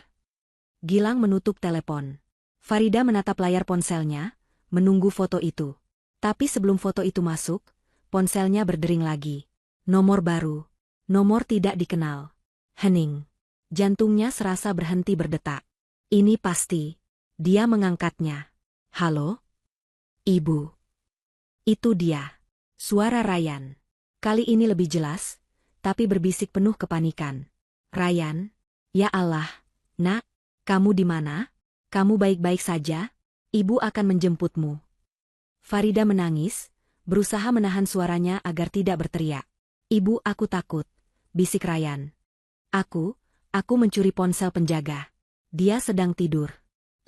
Gilang menutup telepon. Farida menatap layar ponselnya, menunggu foto itu. Tapi sebelum foto itu masuk, ponselnya berdering lagi. Nomor baru. Nomor tidak dikenal. Hening. Jantungnya serasa berhenti berdetak. Ini pasti. Dia mengangkatnya. Halo? Ibu. Itu dia. Suara Ryan. Kali ini lebih jelas, tapi berbisik penuh kepanikan. Ryan? Ya Allah. Nak, kamu di mana? Kamu baik-baik saja? Ibu akan menjemputmu. Farida menangis, berusaha menahan suaranya agar tidak berteriak. Ibu, aku takut, bisik Ryan. Aku mencuri ponsel penjaga. Dia sedang tidur.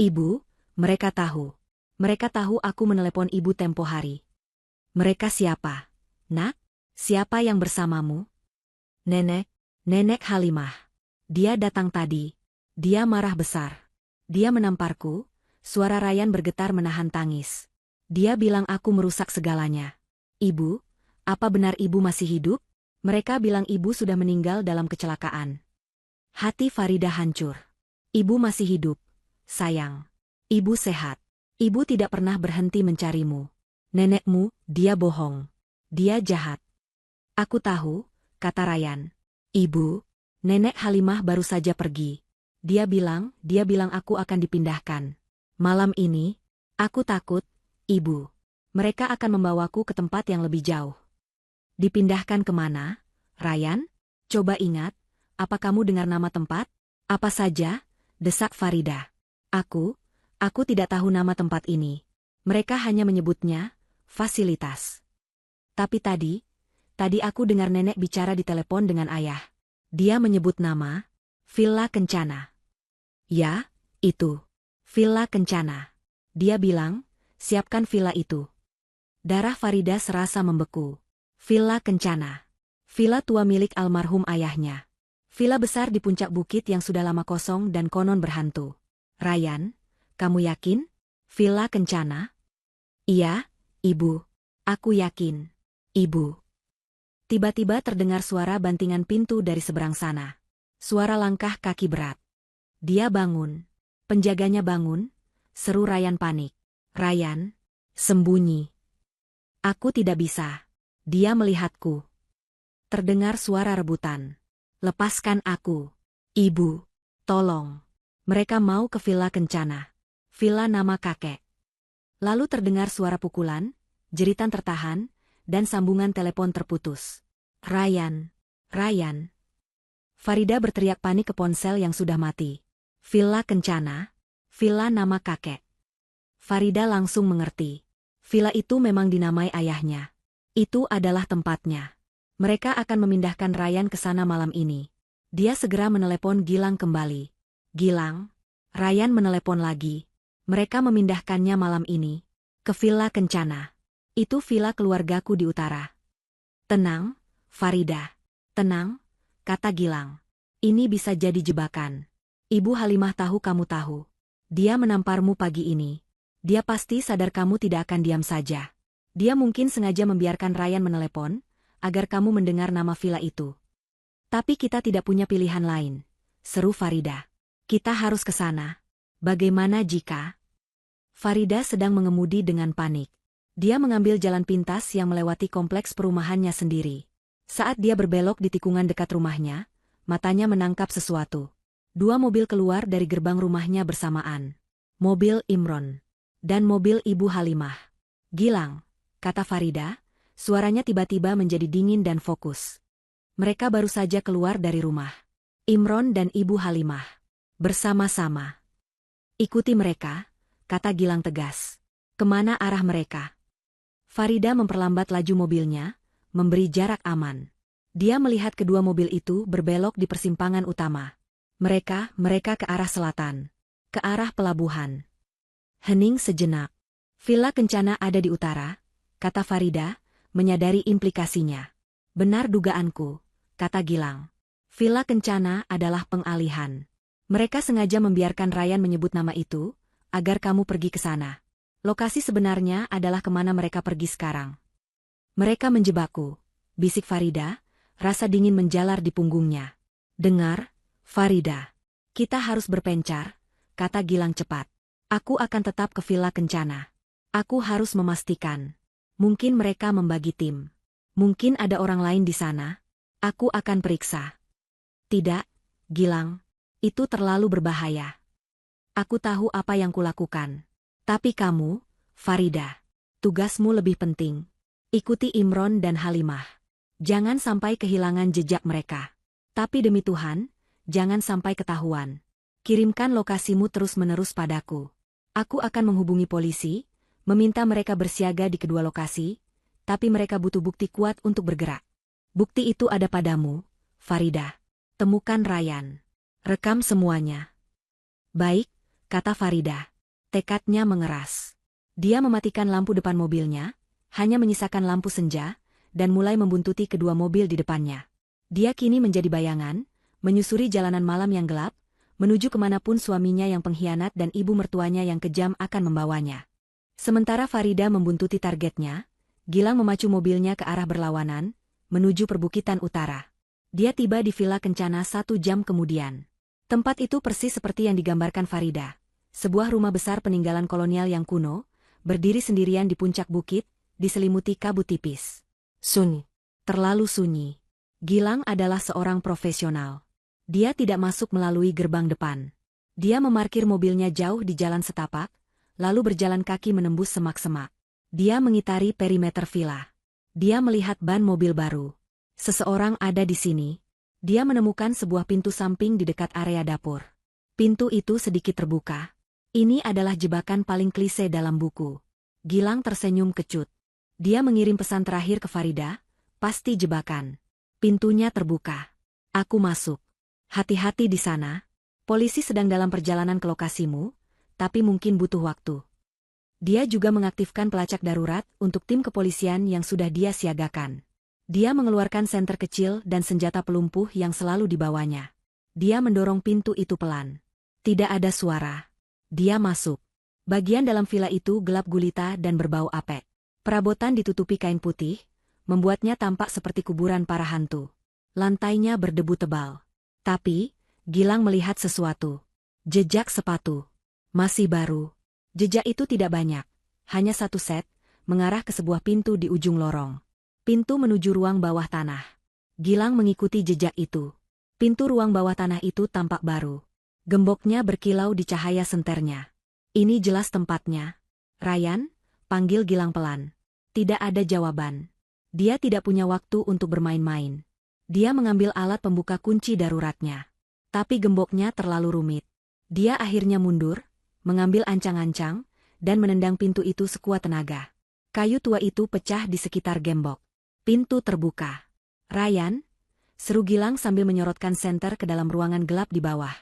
Ibu, mereka tahu. Mereka tahu aku menelepon ibu tempo hari. Mereka siapa? Nak, siapa yang bersamamu? Nenek Halimah. Dia datang tadi. Dia marah besar. Dia menamparku, suara Ryan bergetar menahan tangis. Dia bilang aku merusak segalanya. Ibu, apa benar ibu masih hidup? Mereka bilang ibu sudah meninggal dalam kecelakaan. Hati Farida hancur. Ibu masih hidup, sayang. Ibu sehat. Ibu tidak pernah berhenti mencarimu. Nenekmu, dia bohong. Dia jahat. Aku tahu, kata Ryan. Ibu, Nenek Halimah baru saja pergi. Dia bilang aku akan dipindahkan. Malam ini, aku takut, Ibu. Mereka akan membawaku ke tempat yang lebih jauh. Dipindahkan kemana? Ryan? Coba ingat, apa kamu dengar nama tempat? Apa saja? Desak Farida. Aku tidak tahu nama tempat ini. Mereka hanya menyebutnya, fasilitas. Tapi tadi aku dengar nenek bicara di telepon dengan ayah. Dia menyebut nama, Villa Kencana. Ya, itu. Villa Kencana. Dia bilang, siapkan villa itu. Darah Farida serasa membeku. Villa Kencana. Villa tua milik almarhum ayahnya. Villa besar di puncak bukit yang sudah lama kosong dan konon berhantu. Ryan, kamu yakin? Villa Kencana? Iya, Ibu. Aku yakin. Ibu. Tiba-tiba terdengar suara bantingan pintu dari seberang sana. Suara langkah kaki berat. Dia bangun. Penjaganya bangun. Seru Ryan panik. Ryan, sembunyi. Aku tidak bisa. Dia melihatku. Terdengar suara rebutan. Lepaskan aku. Ibu, tolong. Mereka mau ke Villa Kencana. Villa nama kakek. Lalu terdengar suara pukulan, jeritan tertahan, dan sambungan telepon terputus. Ryan. Farida berteriak panik ke ponsel yang sudah mati. Villa Kencana. Villa nama kakek. Farida langsung mengerti. Villa itu memang dinamai ayahnya. Itu adalah tempatnya. Mereka akan memindahkan Ryan ke sana malam ini. Dia segera menelepon Gilang kembali. Gilang. Ryan menelepon lagi. Mereka memindahkannya malam ini. Ke Villa Kencana. Itu villa keluargaku di utara. Tenang, Farida. Tenang, kata Gilang. Ini bisa jadi jebakan. Ibu Halimah tahu kamu tahu. Dia menamparmu pagi ini. Dia pasti sadar kamu tidak akan diam saja. Dia mungkin sengaja membiarkan Ryan menelepon, agar kamu mendengar nama villa itu. Tapi kita tidak punya pilihan lain. Seru Farida. Kita harus ke sana. Bagaimana jika? Farida sedang mengemudi dengan panik. Dia mengambil jalan pintas yang melewati kompleks perumahannya sendiri. Saat dia berbelok di tikungan dekat rumahnya, matanya menangkap sesuatu. Dua mobil keluar dari gerbang rumahnya bersamaan. Mobil Imron. Dan mobil Ibu Halimah. Gilang, kata Farida, suaranya tiba-tiba menjadi dingin dan fokus. Mereka baru saja keluar dari rumah. Imron dan Ibu Halimah. Bersama-sama. Ikuti mereka, kata Gilang tegas. Kemana arah mereka? Farida memperlambat laju mobilnya, memberi jarak aman. Dia melihat kedua mobil itu berbelok di persimpangan utama. Mereka ke arah selatan. Ke arah pelabuhan. Hening sejenak. Villa Kencana ada di utara, kata Farida, menyadari implikasinya. Benar dugaanku, kata Gilang. Villa Kencana adalah pengalihan. Mereka sengaja membiarkan Ryan menyebut nama itu, agar kamu pergi ke sana. Lokasi sebenarnya adalah kemana mereka pergi sekarang. Mereka menjebakku, bisik Farida, rasa dingin menjalar di punggungnya. Dengar, Farida. Kita harus berpencar, kata Gilang cepat. Aku akan tetap ke Villa Kencana. Aku harus memastikan. Mungkin mereka membagi tim. Mungkin ada orang lain di sana. Aku akan periksa. Tidak, Gilang. Itu terlalu berbahaya. Aku tahu apa yang kulakukan. Tapi kamu, Farida, tugasmu lebih penting. Ikuti Imron dan Halimah. Jangan sampai kehilangan jejak mereka. Tapi demi Tuhan, jangan sampai ketahuan. Kirimkan lokasimu terus-menerus padaku. Aku akan menghubungi polisi, meminta mereka bersiaga di kedua lokasi, tapi mereka butuh bukti kuat untuk bergerak. Bukti itu ada padamu, Farida. Temukan Ryan. Rekam semuanya. Baik, kata Farida. Tekadnya mengeras. Dia mematikan lampu depan mobilnya, hanya menyisakan lampu senja, dan mulai membuntuti kedua mobil di depannya. Dia kini menjadi bayangan, menyusuri jalanan malam yang gelap, menuju kemanapun suaminya yang pengkhianat dan ibu mertuanya yang kejam akan membawanya. Sementara Farida membuntuti targetnya, Gilang memacu mobilnya ke arah berlawanan, menuju perbukitan utara. Dia tiba di Villa Kencana 1 jam kemudian. Tempat itu persis seperti yang digambarkan Farida. Sebuah rumah besar peninggalan kolonial yang kuno, berdiri sendirian di puncak bukit, diselimuti kabut tipis. Sunyi. Terlalu sunyi. Gilang adalah seorang profesional. Dia tidak masuk melalui gerbang depan. Dia memarkir mobilnya jauh di jalan setapak, lalu berjalan kaki menembus semak-semak. Dia mengitari perimeter villa. Dia melihat ban mobil baru. Seseorang ada di sini. Dia menemukan sebuah pintu samping di dekat area dapur. Pintu itu sedikit terbuka. Ini adalah jebakan paling klise dalam buku. Gilang tersenyum kecut. Dia mengirim pesan terakhir ke Farida, pasti jebakan. Pintunya terbuka. Aku masuk. Hati-hati di sana. Polisi sedang dalam perjalanan ke lokasimu, tapi mungkin butuh waktu. Dia juga mengaktifkan pelacak darurat untuk tim kepolisian yang sudah dia siagakan. Dia mengeluarkan senter kecil dan senjata pelumpuh yang selalu dibawanya. Dia mendorong pintu itu pelan. Tidak ada suara. Dia masuk. Bagian dalam villa itu gelap gulita dan berbau apek. Perabotan ditutupi kain putih, membuatnya tampak seperti kuburan para hantu. Lantainya berdebu tebal. Tapi, Gilang melihat sesuatu. Jejak sepatu. Masih baru. Jejak itu tidak banyak. Hanya satu set, mengarah ke sebuah pintu di ujung lorong. Pintu menuju ruang bawah tanah. Gilang mengikuti jejak itu. Pintu ruang bawah tanah itu tampak baru. Gemboknya berkilau di cahaya senternya. Ini jelas tempatnya. Ryan, panggil Gilang pelan. Tidak ada jawaban. Dia tidak punya waktu untuk bermain-main. Dia mengambil alat pembuka kunci daruratnya. Tapi gemboknya terlalu rumit. Dia akhirnya mundur, mengambil ancang-ancang, dan menendang pintu itu sekuat tenaga. Kayu tua itu pecah di sekitar gembok. Pintu terbuka. Ryan, seru Gilang sambil menyorotkan senter ke dalam ruangan gelap di bawah.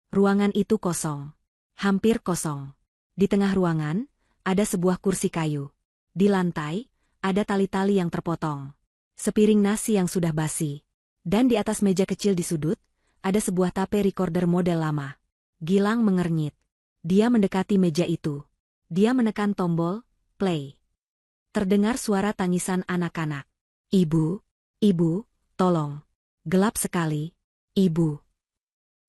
Ruangan itu kosong. Hampir kosong. Di tengah ruangan, ada sebuah kursi kayu. Di lantai, ada tali-tali yang terpotong. Sepiring nasi yang sudah basi. Dan di atas meja kecil di sudut, ada sebuah tape recorder model lama. Gilang mengernyit. Dia mendekati meja itu. Dia menekan tombol, play. Terdengar suara tangisan anak-anak. Ibu, ibu, tolong. Gelap sekali. Ibu.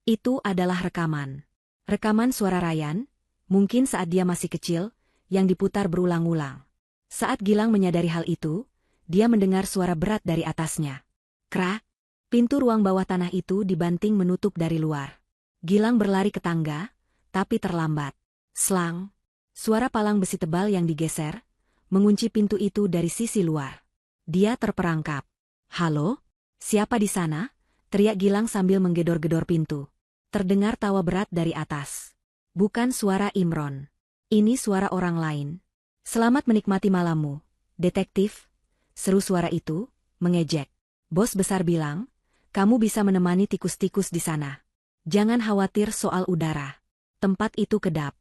Itu adalah rekaman. Rekaman suara Ryan, mungkin saat dia masih kecil, yang diputar berulang-ulang. Saat Gilang menyadari hal itu, dia mendengar suara berat dari atasnya. Krak! Pintu ruang bawah tanah itu dibanting menutup dari luar. Gilang berlari ke tangga, tapi terlambat. Slang! Suara palang besi tebal yang digeser, mengunci pintu itu dari sisi luar. Dia terperangkap. Halo? Siapa di sana? Teriak Gilang sambil menggedor-gedor pintu. Terdengar tawa berat dari atas. Bukan suara Imron. Ini suara orang lain. Selamat menikmati malammu, detektif. Seru suara itu, mengejek. Bos besar bilang, kamu bisa menemani tikus-tikus di sana. Jangan khawatir soal udara. Tempat itu kedap.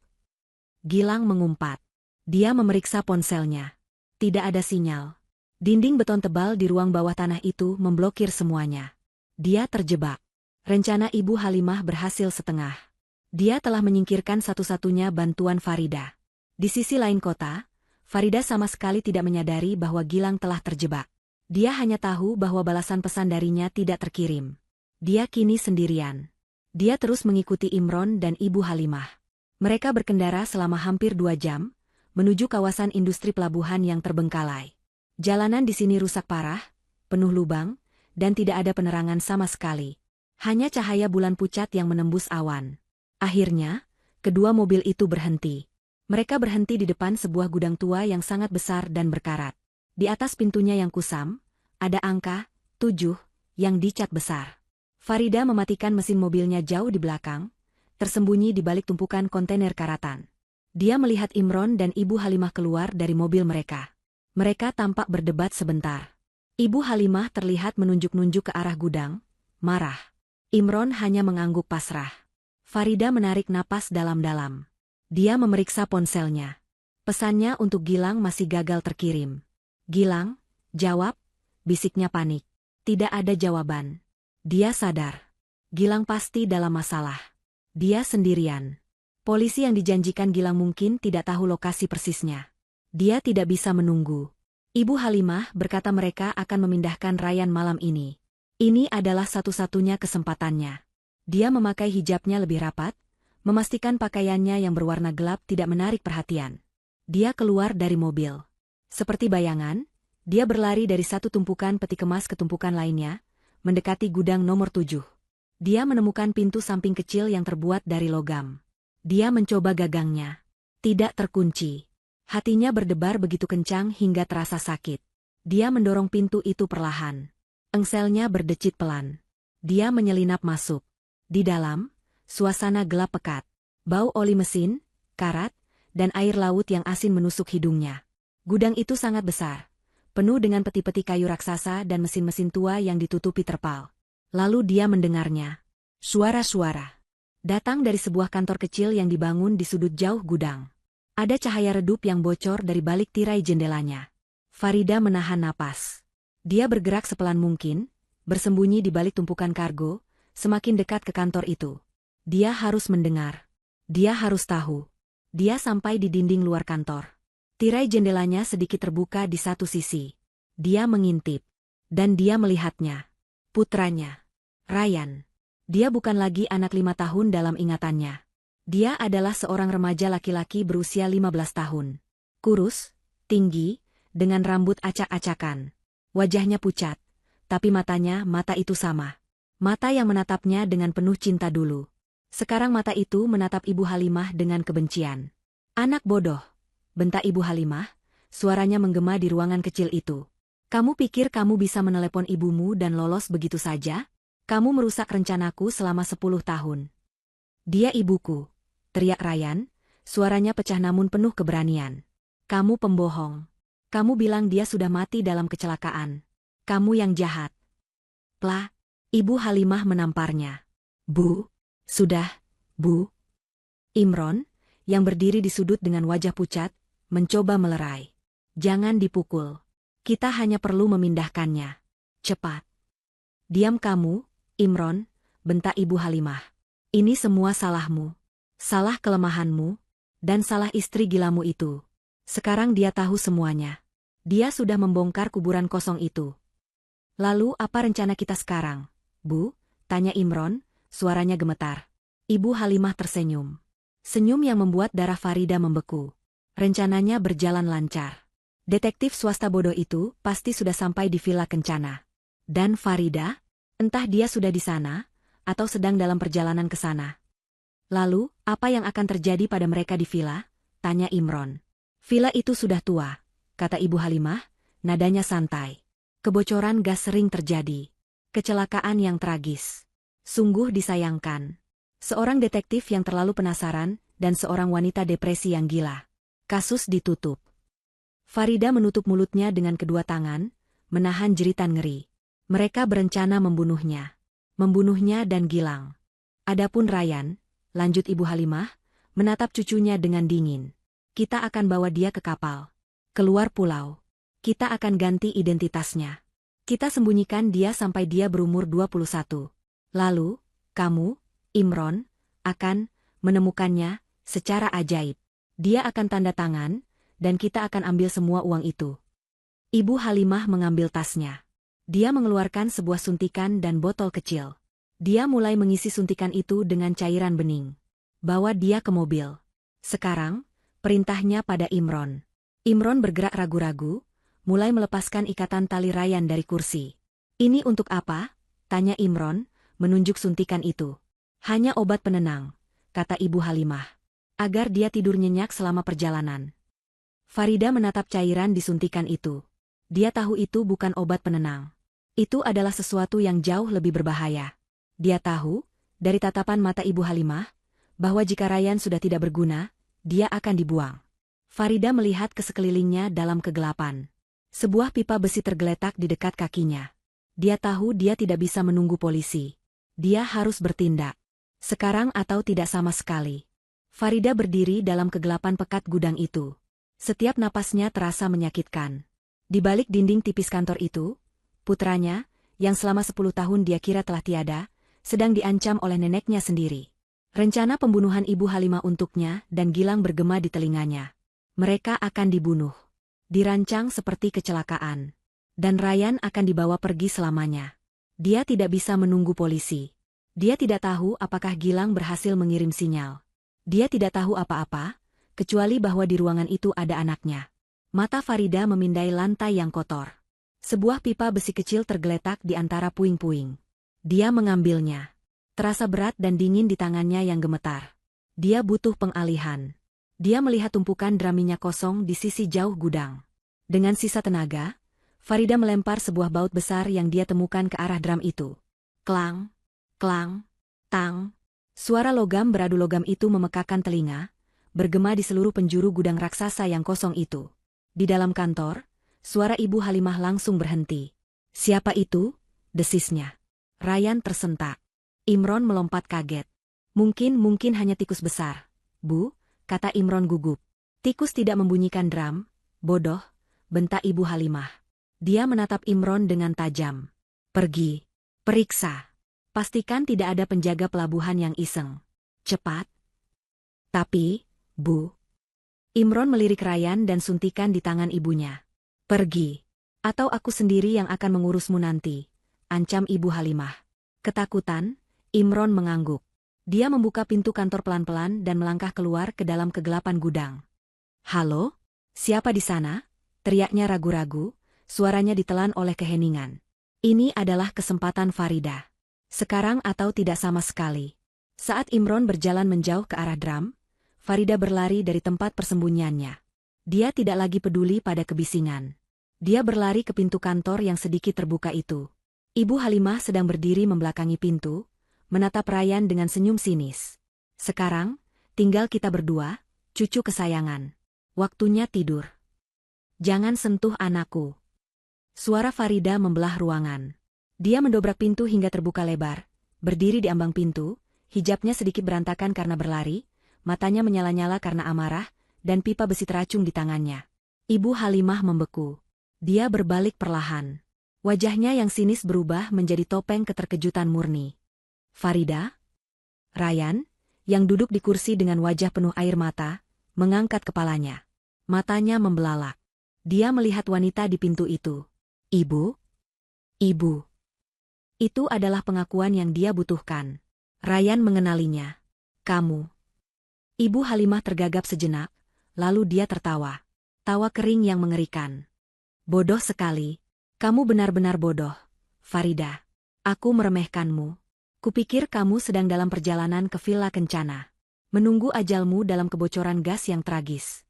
Gilang mengumpat. Dia memeriksa ponselnya. Tidak ada sinyal. Dinding beton tebal di ruang bawah tanah itu memblokir semuanya. Dia terjebak. Rencana Ibu Halimah berhasil setengah. Dia telah menyingkirkan satu-satunya bantuan Farida. Di sisi lain kota, Farida sama sekali tidak menyadari bahwa Gilang telah terjebak. Dia hanya tahu bahwa balasan pesan darinya tidak terkirim. Dia kini sendirian. Dia terus mengikuti Imron dan Ibu Halimah. Mereka berkendara selama hampir 2 jam, menuju kawasan industri pelabuhan yang terbengkalai. Jalanan di sini rusak parah, penuh lubang, dan tidak ada penerangan sama sekali. Hanya cahaya bulan pucat yang menembus awan. Akhirnya, kedua mobil itu berhenti. Mereka berhenti di depan sebuah gudang tua yang sangat besar dan berkarat. Di atas pintunya yang kusam, ada angka 7 yang dicat besar. Farida mematikan mesin mobilnya jauh di belakang, tersembunyi di balik tumpukan kontainer karatan. Dia melihat Imron dan Ibu Halimah keluar dari mobil mereka. Mereka tampak berdebat sebentar. Ibu Halimah terlihat menunjuk-nunjuk ke arah gudang, marah. Imron hanya mengangguk pasrah. Farida menarik napas dalam-dalam. Dia memeriksa ponselnya. Pesannya untuk Gilang masih gagal terkirim. "Gilang, jawab," bisiknya panik. Tidak ada jawaban. Dia sadar. Gilang pasti dalam masalah. Dia sendirian. Polisi yang dijanjikan Gilang mungkin tidak tahu lokasi persisnya. Dia tidak bisa menunggu. Ibu Halimah berkata mereka akan memindahkan Ryan malam ini. Ini adalah satu-satunya kesempatannya. Dia memakai hijabnya lebih rapat, memastikan pakaiannya yang berwarna gelap tidak menarik perhatian. Dia keluar dari mobil. Seperti bayangan, dia berlari dari satu tumpukan peti kemas ke tumpukan lainnya, mendekati gudang nomor 7. Dia menemukan pintu samping kecil yang terbuat dari logam. Dia mencoba gagangnya. Tidak terkunci. Hatinya berdebar begitu kencang hingga terasa sakit. Dia mendorong pintu itu perlahan. Engselnya berdecit pelan. Dia menyelinap masuk. Di dalam, suasana gelap pekat. Bau oli mesin, karat, dan air laut yang asin menusuk hidungnya. Gudang itu sangat besar, penuh dengan peti-peti kayu raksasa dan mesin-mesin tua yang ditutupi terpal. Lalu dia mendengarnya. Suara-suara. Datang dari sebuah kantor kecil yang dibangun di sudut jauh gudang. Ada cahaya redup yang bocor dari balik tirai jendelanya. Farida menahan napas. Dia bergerak sepelan mungkin, bersembunyi di balik tumpukan kargo, semakin dekat ke kantor itu. Dia harus mendengar. Dia harus tahu. Dia sampai di dinding luar kantor. Tirai jendelanya sedikit terbuka di satu sisi. Dia mengintip. Dan dia melihatnya. Putranya. Ryan. Dia bukan lagi anak 5 tahun dalam ingatannya. Dia adalah seorang remaja laki-laki berusia 15 tahun. Kurus, tinggi, dengan rambut acak-acakan. Wajahnya pucat, tapi matanya mata itu sama. Mata yang menatapnya dengan penuh cinta dulu. Sekarang mata itu menatap Ibu Halimah dengan kebencian. "Anak bodoh," bentak Ibu Halimah, suaranya menggema di ruangan kecil itu. "Kamu pikir kamu bisa menelepon ibumu dan lolos begitu saja? Kamu merusak rencanaku selama 10 tahun. Dia ibuku," teriak Ryan, suaranya pecah namun penuh keberanian. "Kamu pembohong. Kamu bilang dia sudah mati dalam kecelakaan. Kamu yang jahat." "Plah," Ibu Halimah menamparnya. "Bu, sudah, Bu." Imron, yang berdiri di sudut dengan wajah pucat, mencoba melerai. "Jangan dipukul. Kita hanya perlu memindahkannya. Cepat." "Diam kamu, Imron," bentak Ibu Halimah. "Ini semua salahmu. Salah kelemahanmu, dan salah istri gilamu itu. Sekarang dia tahu semuanya. Dia sudah membongkar kuburan kosong itu." "Lalu apa rencana kita sekarang, Bu?" tanya Imron, suaranya gemetar. Ibu Halimah tersenyum. Senyum yang membuat darah Farida membeku. Rencananya berjalan lancar. Detektif swasta bodoh itu pasti sudah sampai di Villa Kencana. Dan Farida? Entah dia sudah di sana, atau sedang dalam perjalanan ke sana. "Lalu, apa yang akan terjadi pada mereka di villa?" tanya Imron. "Villa itu sudah tua," kata Ibu Halimah, nadanya santai. "Kebocoran gas sering terjadi. Kecelakaan yang tragis. Sungguh disayangkan. Seorang detektif yang terlalu penasaran, dan seorang wanita depresi yang gila. Kasus ditutup." Farida menutup mulutnya dengan kedua tangan, menahan jeritan ngeri. Mereka berencana membunuhnya. Membunuhnya dan Gilang. Adapun Ryan, lanjut Ibu Halimah, menatap cucunya dengan dingin. "Kita akan bawa dia ke kapal. Keluar pulau. Kita akan ganti identitasnya. Kita sembunyikan dia sampai dia berumur 21. Lalu, kamu, Imron, akan menemukannya secara ajaib. Dia akan tanda tangan, dan kita akan ambil semua uang itu." Ibu Halimah mengambil tasnya. Dia mengeluarkan sebuah suntikan dan botol kecil. Dia mulai mengisi suntikan itu dengan cairan bening. "Bawa dia ke mobil." Sekarang, perintahnya pada Imron. Imron bergerak ragu-ragu, mulai melepaskan ikatan tali Ryan dari kursi. "Ini untuk apa?" tanya Imron, menunjuk suntikan itu. "Hanya obat penenang," kata Ibu Halimah. "Agar dia tidur nyenyak selama perjalanan." Farida menatap cairan disuntikan itu. Dia tahu itu bukan obat penenang. Itu adalah sesuatu yang jauh lebih berbahaya. Dia tahu, dari tatapan mata Ibu Halimah, bahwa jika Ryan sudah tidak berguna, dia akan dibuang. Farida melihat ke sekelilingnya dalam kegelapan. Sebuah pipa besi tergeletak di dekat kakinya. Dia tahu dia tidak bisa menunggu polisi. Dia harus bertindak. Sekarang atau tidak sama sekali. Farida berdiri dalam kegelapan pekat gudang itu. Setiap napasnya terasa menyakitkan. Di balik dinding tipis kantor itu, putranya, yang selama 10 tahun dia kira telah tiada, sedang diancam oleh neneknya sendiri. Rencana pembunuhan Ibu Halimah untuknya dan Gilang bergema di telinganya. Mereka akan dibunuh. Dirancang seperti kecelakaan. Dan Ryan akan dibawa pergi selamanya. Dia tidak bisa menunggu polisi. Dia tidak tahu apakah Gilang berhasil mengirim sinyal. Dia tidak tahu apa-apa, kecuali bahwa di ruangan itu ada anaknya. Mata Farida memindai lantai yang kotor. Sebuah pipa besi kecil tergeletak di antara puing-puing. Dia mengambilnya. Terasa berat dan dingin di tangannya yang gemetar. Dia butuh pengalihan. Dia melihat tumpukan drum minyak kosong di sisi jauh gudang. Dengan sisa tenaga, Farida melempar sebuah baut besar yang dia temukan ke arah drum itu. Klang, klang, tang. Suara logam beradu logam itu memekakan telinga, bergema di seluruh penjuru gudang raksasa yang kosong itu. Di dalam kantor, suara Ibu Halimah langsung berhenti. "Siapa itu?" desisnya. Ryan tersentak. Imron melompat kaget. Mungkin hanya tikus besar, Bu," kata Imron gugup. "Tikus tidak membunyikan drum, bodoh," bentak Ibu Halimah. Dia menatap Imron dengan tajam. "Pergi. Periksa. Pastikan tidak ada penjaga pelabuhan yang iseng. Cepat." "Tapi, Bu." Imron melirik Ryan dan suntikan di tangan ibunya. "Pergi. Atau aku sendiri yang akan mengurusmu nanti," ancam Ibu Halimah. Ketakutan, Imron mengangguk. Dia membuka pintu kantor pelan-pelan dan melangkah keluar ke dalam kegelapan gudang. "Halo? Siapa di sana?" teriaknya ragu-ragu, suaranya ditelan oleh keheningan. Ini adalah kesempatan Farida. Sekarang atau tidak sama sekali. Saat Imron berjalan menjauh ke arah drum, Farida berlari dari tempat persembunyiannya. Dia tidak lagi peduli pada kebisingan. Dia berlari ke pintu kantor yang sedikit terbuka itu. Ibu Halimah sedang berdiri membelakangi pintu, menatap Ryan dengan senyum sinis. "Sekarang, tinggal kita berdua, cucu kesayangan. Waktunya tidur. Jangan sentuh anakku." Suara Farida membelah ruangan. Dia mendobrak pintu hingga terbuka lebar, berdiri di ambang pintu, hijabnya sedikit berantakan karena berlari, matanya menyala-nyala karena amarah, dan pipa besi teracung di tangannya. Ibu Halimah membeku. Dia berbalik perlahan. Wajahnya yang sinis berubah menjadi topeng keterkejutan murni. "Farida?" Ryan, yang duduk di kursi dengan wajah penuh air mata, mengangkat kepalanya. Matanya membelalak. Dia melihat wanita di pintu itu. "Ibu? Ibu." Itu adalah pengakuan yang dia butuhkan. Ryan mengenalinya. "Kamu." Ibu Halimah tergagap sejenak, lalu dia tertawa. Tawa kering yang mengerikan. "Bodoh sekali. Kamu benar-benar bodoh, Farida. Aku meremehkanmu. Kupikir kamu sedang dalam perjalanan ke Villa Kencana. Menunggu ajalmu dalam kebocoran gas yang tragis."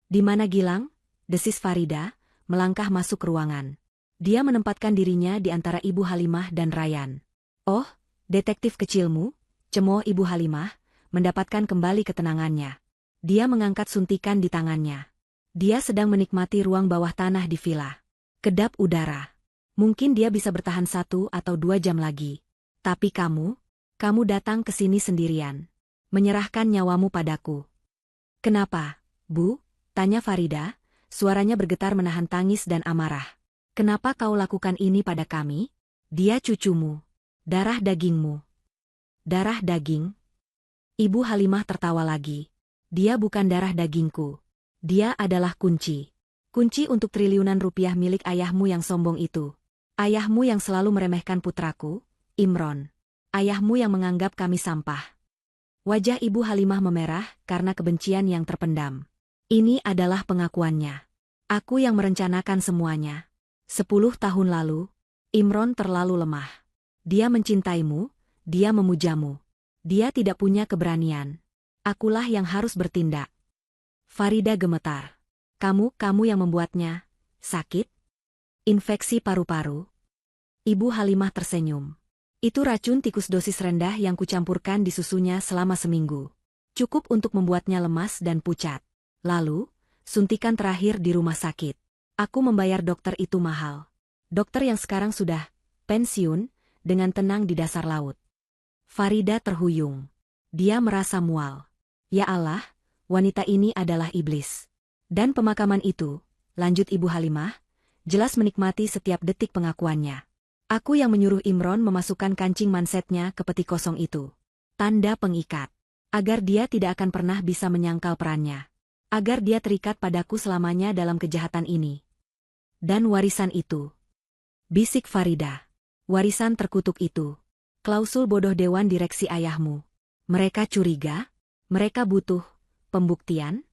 "Di mana Gilang?" desis Farida, melangkah masuk ke ruangan. Dia menempatkan dirinya di antara Ibu Halimah dan Ryan. "Oh, detektif kecilmu," cemooh Ibu Halimah, mendapatkan kembali ketenangannya. Dia mengangkat suntikan di tangannya. Dia sedang menikmati ruang bawah tanah di villa. Kedap udara. Mungkin dia bisa bertahan 1 atau 2 jam lagi. "Tapi kamu datang ke sini sendirian. Menyerahkan nyawamu padaku." "Kenapa, Bu?" tanya Farida, suaranya bergetar menahan tangis dan amarah. "Kenapa kau lakukan ini pada kami? Dia cucumu. Darah dagingmu." "Darah daging?" Ibu Halimah tertawa lagi. "Dia bukan darah dagingku. Dia adalah kunci. Kunci untuk triliunan rupiah milik ayahmu yang sombong itu. Ayahmu yang selalu meremehkan putraku, Imron. Ayahmu yang menganggap kami sampah." Wajah Ibu Halimah memerah karena kebencian yang terpendam. Ini adalah pengakuannya. Aku yang merencanakan semuanya. 10 tahun lalu, Imron terlalu lemah. Dia mencintaimu, dia memujamu. Dia tidak punya keberanian. Akulah yang harus bertindak. Farida gemetar. Kamu yang membuatnya sakit? Infeksi paru-paru? Ibu Halimah tersenyum. Itu racun tikus dosis rendah yang kucampurkan di susunya selama seminggu. Cukup untuk membuatnya lemas dan pucat. Lalu, suntikan terakhir di rumah sakit. Aku membayar dokter itu mahal. Dokter yang sekarang sudah pensiun, dengan tenang di dasar laut. Farida terhuyung. Dia merasa mual. Ya Allah, wanita ini adalah iblis. Dan pemakaman itu, lanjut Ibu Halimah, jelas menikmati setiap detik pengakuannya. Aku yang menyuruh Imron memasukkan kancing mansetnya ke peti kosong itu. Tanda pengikat. Agar dia tidak akan pernah bisa menyangkal perannya. Agar dia terikat padaku selamanya dalam kejahatan ini. Dan warisan itu. Bisik Farida. Warisan terkutuk itu. Klausul bodoh dewan direksi ayahmu. Mereka curiga? Mereka butuh pembuktian?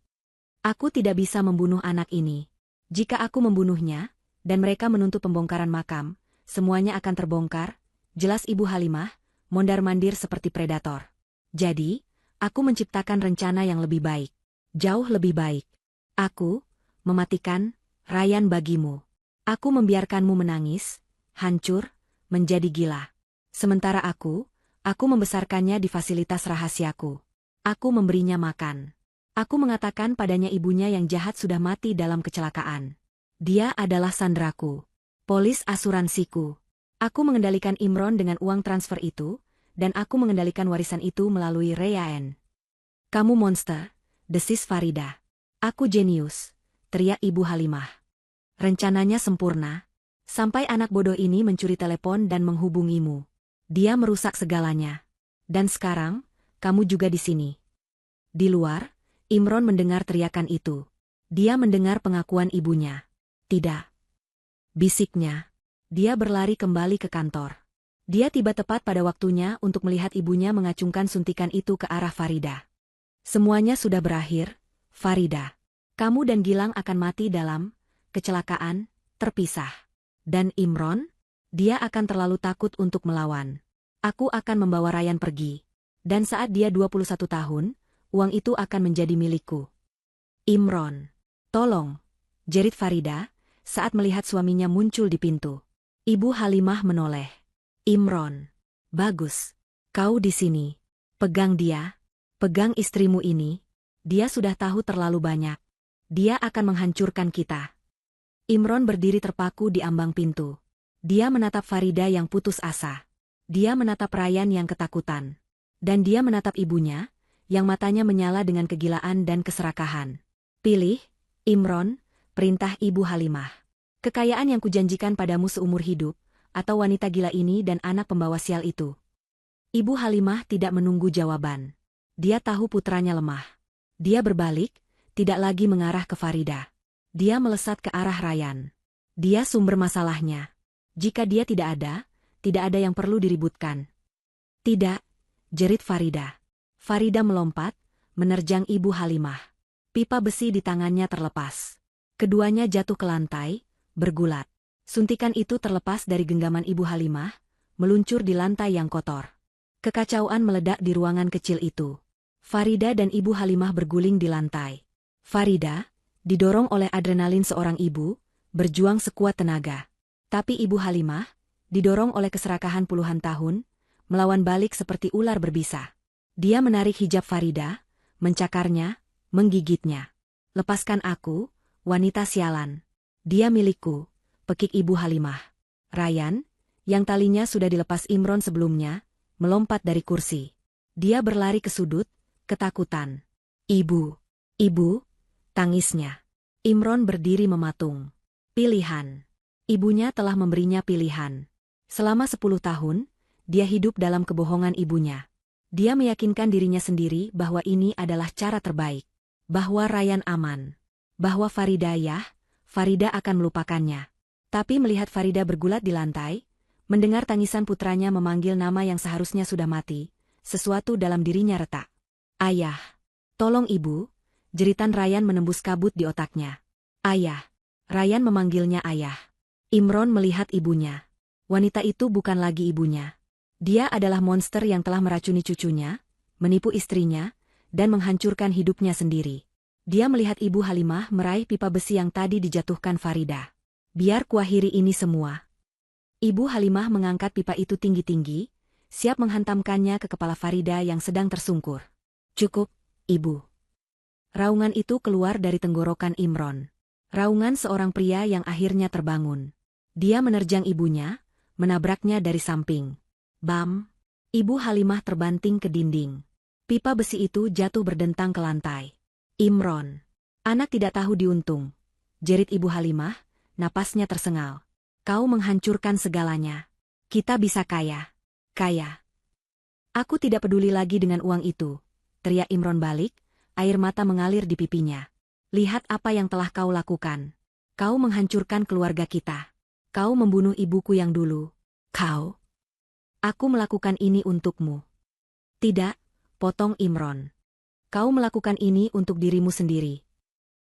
Aku tidak bisa membunuh anak ini. Jika aku membunuhnya, dan mereka menuntut pembongkaran makam, semuanya akan terbongkar, jelas Ibu Halimah, mondar-mandir seperti predator. Jadi, aku menciptakan rencana yang lebih baik. Jauh lebih baik. Aku, mematikan, Ryan bagimu. Aku membiarkanmu menangis, hancur, menjadi gila. Sementara aku membesarkannya di fasilitas rahasiaku. Aku memberinya makan. Aku mengatakan padanya ibunya yang jahat sudah mati dalam kecelakaan. Dia adalah sandraku. Polis asuransiku. Aku mengendalikan Imron dengan uang transfer itu, dan aku mengendalikan warisan itu melalui Ryan. Kamu monster, desis Farida. Aku jenius, teriak Ibu Halimah. Rencananya sempurna, sampai anak bodoh ini mencuri telepon dan menghubungimu. Dia merusak segalanya. Dan sekarang, kamu juga di sini. Di luar, Imron mendengar teriakan itu. Dia mendengar pengakuan ibunya. Tidak. Bisiknya. Dia berlari kembali ke kantor. Dia tiba tepat pada waktunya untuk melihat ibunya mengacungkan suntikan itu ke arah Farida. Semuanya sudah berakhir, Farida. Kamu dan Gilang akan mati dalam kecelakaan, terpisah. Dan Imron? Dia akan terlalu takut untuk melawan. Aku akan membawa Ryan pergi. Dan saat dia 21 tahun, uang itu akan menjadi milikku. Imron. Tolong, jerit Farida, saat melihat suaminya muncul di pintu. Ibu Halimah menoleh. Imron. Bagus. Kau di sini. Pegang dia. Pegang istrimu ini. Dia sudah tahu terlalu banyak. Dia akan menghancurkan kita. Imron berdiri terpaku di ambang pintu. Dia menatap Farida yang putus asa. Dia menatap Ryan yang ketakutan. Dan dia menatap ibunya, yang matanya menyala dengan kegilaan dan keserakahan. Pilih, Imron, perintah Ibu Halimah. Kekayaan yang kujanjikan padamu seumur hidup, atau wanita gila ini dan anak pembawa sial itu. Ibu Halimah tidak menunggu jawaban. Dia tahu putranya lemah. Dia berbalik, tidak lagi mengarah ke Farida. Dia melesat ke arah Ryan. Dia sumber masalahnya. Jika dia tidak ada yang perlu diributkan. Tidak, jerit Farida. Farida melompat, menerjang Ibu Halimah. Pipa besi di tangannya terlepas. Keduanya jatuh ke lantai, bergulat. Suntikan itu terlepas dari genggaman Ibu Halimah, meluncur di lantai yang kotor. Kekacauan meledak di ruangan kecil itu. Farida dan Ibu Halimah berguling di lantai. Farida, didorong oleh adrenalin seorang ibu, berjuang sekuat tenaga. Tapi Ibu Halimah, didorong oleh keserakahan puluhan tahun, melawan balik seperti ular berbisa. Dia menarik hijab Farida, mencakarnya, menggigitnya. Lepaskan aku, wanita sialan. Dia milikku, pekik Ibu Halimah. Ryan, yang talinya sudah dilepas Imron sebelumnya, melompat dari kursi. Dia berlari ke sudut, ketakutan. Ibu, tangisnya. Imron berdiri mematung. Pilihan. Ibunya telah memberinya pilihan. Selama 10 tahun, dia hidup dalam kebohongan ibunya. Dia meyakinkan dirinya sendiri bahwa ini adalah cara terbaik. Bahwa Ryan aman. Bahwa Farida akan melupakannya. Tapi melihat Farida bergulat di lantai, mendengar tangisan putranya memanggil nama yang seharusnya sudah mati, sesuatu dalam dirinya retak. Ayah. Tolong ibu, jeritan Ryan menembus kabut di otaknya. Ayah. Ryan memanggilnya ayah. Imron melihat ibunya. Wanita itu bukan lagi ibunya. Dia adalah monster yang telah meracuni cucunya, menipu istrinya, dan menghancurkan hidupnya sendiri. Dia melihat Ibu Halimah meraih pipa besi yang tadi dijatuhkan Farida. Biar kuakhiri ini semua. Ibu Halimah mengangkat pipa itu tinggi-tinggi, siap menghantamkannya ke kepala Farida yang sedang tersungkur. Cukup, Ibu. Raungan itu keluar dari tenggorokan Imron. Raungan seorang pria yang akhirnya terbangun. Dia menerjang ibunya, menabraknya dari samping. Bam! Ibu Halimah terbanting ke dinding. Pipa besi itu jatuh berdentang ke lantai. Imron. Anak tidak tahu diuntung. Jerit Ibu Halimah, napasnya tersengal. Kau menghancurkan segalanya. Kita bisa kaya. Kaya. Aku tidak peduli lagi dengan uang itu. Teriak Imron balik, air mata mengalir di pipinya. Lihat apa yang telah kau lakukan. Kau menghancurkan keluarga kita. Kau membunuh ibuku yang dulu. Kau. Aku melakukan ini untukmu. Tidak, potong Imron. Kau melakukan ini untuk dirimu sendiri.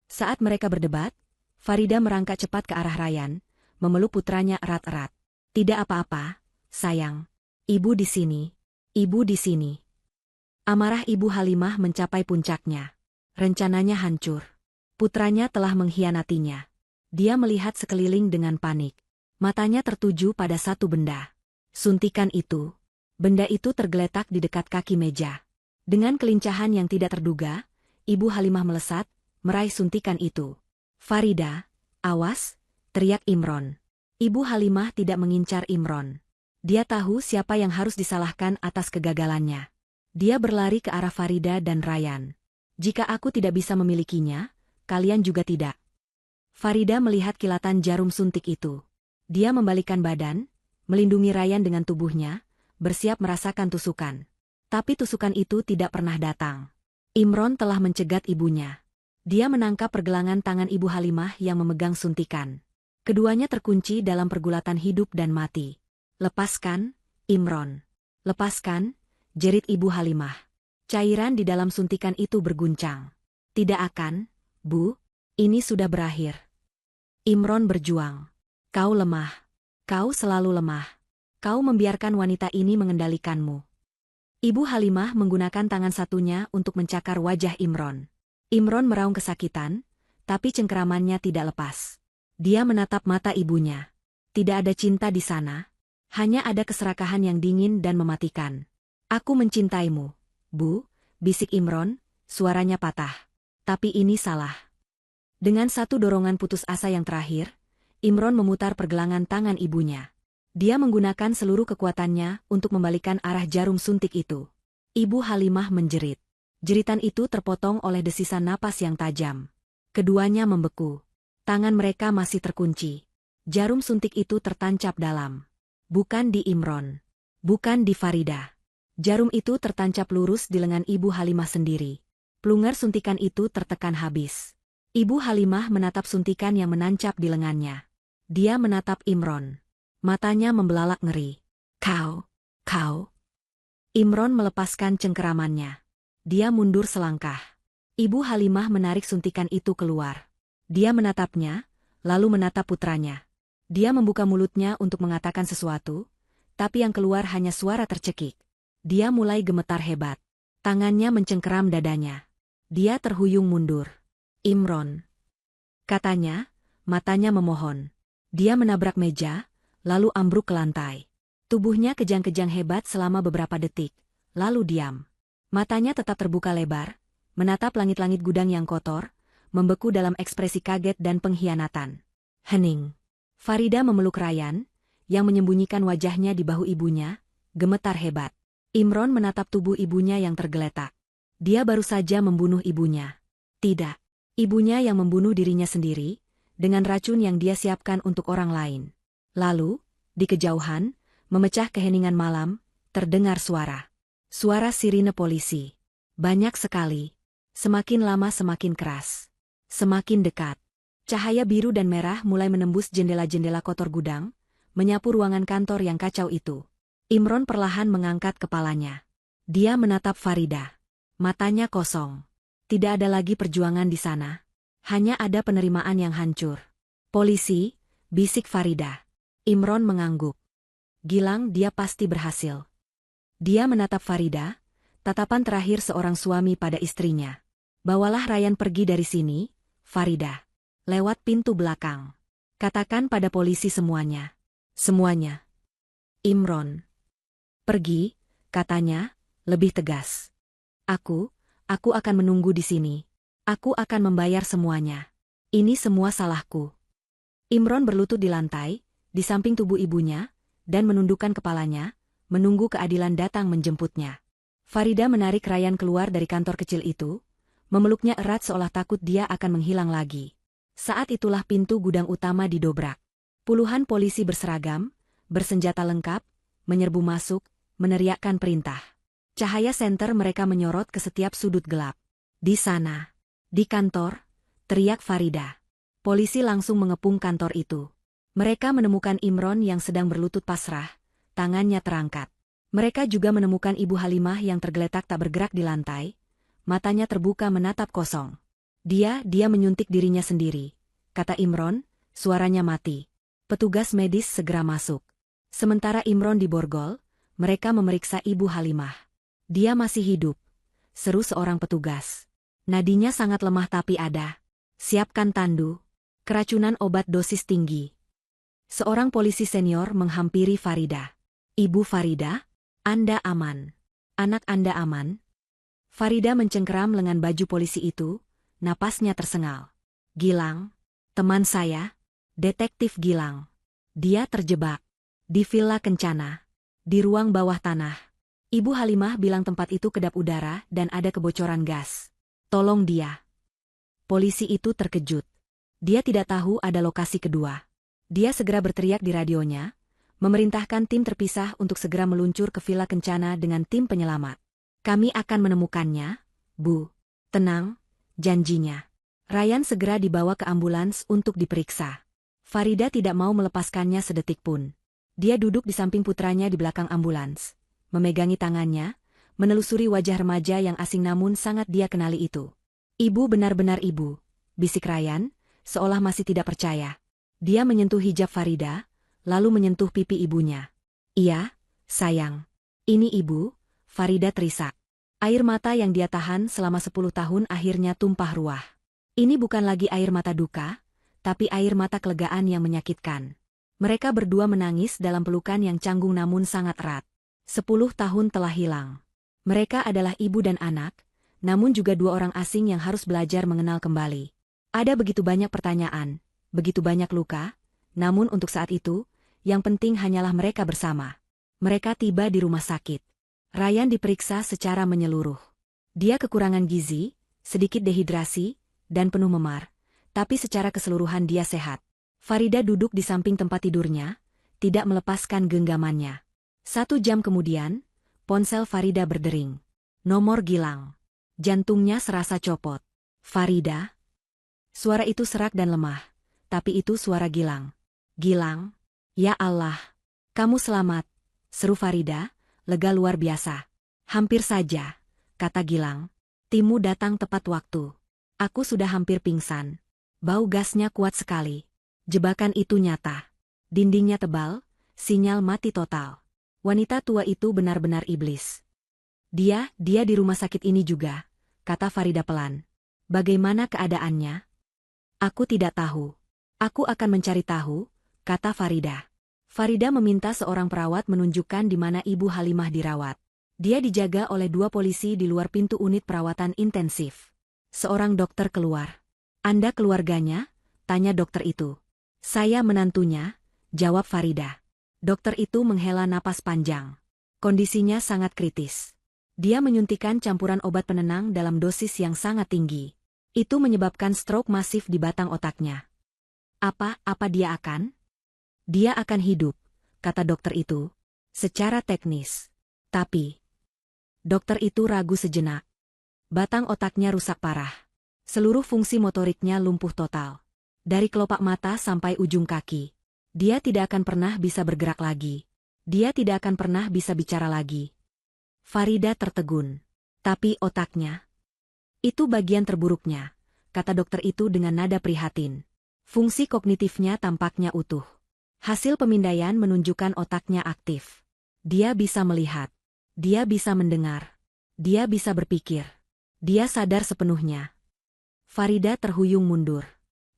Saat mereka berdebat, Farida merangkak cepat ke arah Ryan, memeluk putranya erat-erat. Tidak apa-apa, sayang. Ibu di sini. Ibu di sini. Amarah Ibu Halimah mencapai puncaknya. Rencananya hancur. Putranya telah mengkhianatinya. Dia melihat sekeliling dengan panik. Matanya tertuju pada satu benda. Suntikan itu. Benda itu tergeletak di dekat kaki meja. Dengan kelincahan yang tidak terduga, Ibu Halimah melesat, meraih suntikan itu. Farida, awas, teriak Imron. Ibu Halimah tidak mengincar Imron. Dia tahu siapa yang harus disalahkan atas kegagalannya. Dia berlari ke arah Farida dan Ryan. Jika aku tidak bisa memilikinya, kalian juga tidak. Farida melihat kilatan jarum suntik itu. Dia membalikkan badan, melindungi Ryan dengan tubuhnya, bersiap merasakan tusukan. Tapi tusukan itu tidak pernah datang. Imron telah mencegat ibunya. Dia menangkap pergelangan tangan Ibu Halimah yang memegang suntikan. Keduanya terkunci dalam pergulatan hidup dan mati. Lepaskan, Imron. Lepaskan, jerit Ibu Halimah. Cairan di dalam suntikan itu berguncang. Tidak akan, Bu, ini sudah berakhir. Imron berjuang. Kau lemah. Kau selalu lemah. Kau membiarkan wanita ini mengendalikanmu. Ibu Halimah menggunakan tangan satunya untuk mencakar wajah Imron. Imron meraung kesakitan, tapi cengkeramannya tidak lepas. Dia menatap mata ibunya. Tidak ada cinta di sana. Hanya ada keserakahan yang dingin dan mematikan. Aku mencintaimu, Bu, bisik Imron, suaranya patah. Tapi ini salah. Dengan satu dorongan putus asa yang terakhir, Imron memutar pergelangan tangan ibunya. Dia menggunakan seluruh kekuatannya untuk membalikkan arah jarum suntik itu. Ibu Halimah menjerit. Jeritan itu terpotong oleh desisan napas yang tajam. Keduanya membeku. Tangan mereka masih terkunci. Jarum suntik itu tertancap dalam. Bukan di Imron. Bukan di Farida. Jarum itu tertancap lurus di lengan Ibu Halimah sendiri. Pelungar suntikan itu tertekan habis. Ibu Halimah menatap suntikan yang menancap di lengannya. Dia menatap Imron. Matanya membelalak ngeri. Kau. Imron melepaskan cengkeramannya. Dia mundur selangkah. Ibu Halimah menarik suntikan itu keluar. Dia menatapnya, lalu menatap putranya. Dia membuka mulutnya untuk mengatakan sesuatu, tapi yang keluar hanya suara tercekik. Dia mulai gemetar hebat. Tangannya mencengkeram dadanya. Dia terhuyung mundur. Imron, katanya, matanya memohon. Dia menabrak meja, lalu ambruk ke lantai. Tubuhnya kejang-kejang hebat selama beberapa detik, lalu diam. Matanya tetap terbuka lebar, menatap langit-langit gudang yang kotor, membeku dalam ekspresi kaget dan pengkhianatan. Hening. Farida memeluk Ryan, yang menyembunyikan wajahnya di bahu ibunya, gemetar hebat. Imron menatap tubuh ibunya yang tergeletak. Dia baru saja membunuh ibunya. Tidak. Ibunya yang membunuh dirinya sendiri, dengan racun yang dia siapkan untuk orang lain. Lalu, di kejauhan, memecah keheningan malam, terdengar suara. Suara sirine polisi. Banyak sekali. Semakin lama semakin keras. Semakin dekat. Cahaya biru dan merah mulai menembus jendela-jendela kotor gudang, menyapu ruangan kantor yang kacau itu. Imron perlahan mengangkat kepalanya. Dia menatap Farida. Matanya kosong. Tidak ada lagi perjuangan di sana. Hanya ada penerimaan yang hancur. Polisi, bisik Farida. Imron mengangguk. Gilang, dia pasti berhasil. Dia menatap Farida, tatapan terakhir seorang suami pada istrinya. Bawalah Ryan pergi dari sini, Farida. Lewat pintu belakang. Katakan pada polisi semuanya. Semuanya. Imron. Pergi, katanya, lebih tegas. Aku akan menunggu di sini. Aku akan membayar semuanya. Ini semua salahku. Imron berlutut di lantai, di samping tubuh ibunya, dan menundukkan kepalanya, menunggu keadilan datang menjemputnya. Farida menarik Ryan keluar dari kantor kecil itu, memeluknya erat seolah takut dia akan menghilang lagi. Saat itulah pintu gudang utama didobrak. Puluhan polisi berseragam, bersenjata lengkap, menyerbu masuk, meneriakkan perintah. Cahaya senter mereka menyorot ke setiap sudut gelap. Di sana, di kantor, teriak Farida. Polisi langsung mengepung kantor itu. Mereka menemukan Imron yang sedang berlutut pasrah, tangannya terangkat. Mereka juga menemukan Ibu Halimah yang tergeletak tak bergerak di lantai, matanya terbuka menatap kosong. Dia menyuntik dirinya sendiri, kata Imron, suaranya mati. Petugas medis segera masuk. Sementara Imron diborgol, mereka memeriksa Ibu Halimah. Dia masih hidup, seru seorang petugas. Nadinya sangat lemah tapi ada. Siapkan tandu. Keracunan obat dosis tinggi. Seorang polisi senior menghampiri Farida. Ibu Farida, Anda aman. Anak Anda aman? Farida mencengkeram lengan baju polisi itu, napasnya tersengal. Gilang, teman saya, Detektif Gilang. Dia terjebak. Di Villa Kencana. Di ruang bawah tanah. Ibu Halimah bilang tempat itu kedap udara dan ada kebocoran gas. Tolong dia. Polisi itu terkejut. Dia tidak tahu ada lokasi kedua. Dia segera berteriak di radionya, memerintahkan tim terpisah untuk segera meluncur ke Villa Kencana dengan tim penyelamat. Kami akan menemukannya, Bu. Tenang, janjinya. Ryan segera dibawa ke ambulans untuk diperiksa. Farida tidak mau melepaskannya sedetik pun. Dia duduk di samping putranya di belakang ambulans, memegangi tangannya, menelusuri wajah remaja yang asing namun sangat dia kenali itu. Ibu benar-benar ibu, bisik Ryan, seolah masih tidak percaya. Dia menyentuh hijab Farida, lalu menyentuh pipi ibunya. Iya, sayang. Ini ibu, Farida terisak. Air mata yang dia tahan selama 10 tahun akhirnya tumpah ruah. Ini bukan lagi air mata duka, tapi air mata kelegaan yang menyakitkan. Mereka berdua menangis dalam pelukan yang canggung namun sangat erat. 10 tahun telah hilang. Mereka adalah ibu dan anak, namun juga dua orang asing yang harus belajar mengenal kembali. Ada begitu banyak pertanyaan, begitu banyak luka, namun untuk saat itu, yang penting hanyalah mereka bersama. Mereka tiba di rumah sakit. Ryan diperiksa secara menyeluruh. Dia kekurangan gizi, sedikit dehidrasi, dan penuh memar, tapi secara keseluruhan dia sehat. Farida duduk di samping tempat tidurnya, tidak melepaskan genggamannya. 1 jam kemudian, ponsel Farida berdering. Nomor Gilang. Jantungnya serasa copot. Farida? Suara itu serak dan lemah, tapi itu suara Gilang. Gilang? Ya Allah. Kamu selamat, seru Farida, lega luar biasa. Hampir saja, kata Gilang. Timmu datang tepat waktu. Aku sudah hampir pingsan. Bau gasnya kuat sekali. Jebakan itu nyata. Dindingnya tebal, sinyal mati total. Wanita tua itu benar-benar iblis. Dia di rumah sakit ini juga, kata Farida pelan. Bagaimana keadaannya? Aku tidak tahu. Aku akan mencari tahu, kata Farida. Farida meminta seorang perawat menunjukkan di mana Ibu Halimah dirawat. Dia dijaga oleh 2 polisi di luar pintu unit perawatan intensif. Seorang dokter keluar. Anda keluarganya? Tanya dokter itu. Saya menantunya, jawab Farida. Dokter itu menghela napas panjang. Kondisinya sangat kritis. Dia menyuntikkan campuran obat penenang dalam dosis yang sangat tinggi. Itu menyebabkan stroke masif di batang otaknya. Apa dia akan? Dia akan hidup, kata dokter itu. Secara teknis. Tapi, dokter itu ragu sejenak. Batang otaknya rusak parah. Seluruh fungsi motoriknya lumpuh total. Dari kelopak mata sampai ujung kaki. Dia tidak akan pernah bisa bergerak lagi. Dia tidak akan pernah bisa bicara lagi. Farida tertegun. Tapi otaknya, itu bagian terburuknya, kata dokter itu dengan nada prihatin. Fungsi kognitifnya tampaknya utuh. Hasil pemindaian menunjukkan otaknya aktif. Dia bisa melihat. Dia bisa mendengar. Dia bisa berpikir. Dia sadar sepenuhnya. Farida terhuyung mundur.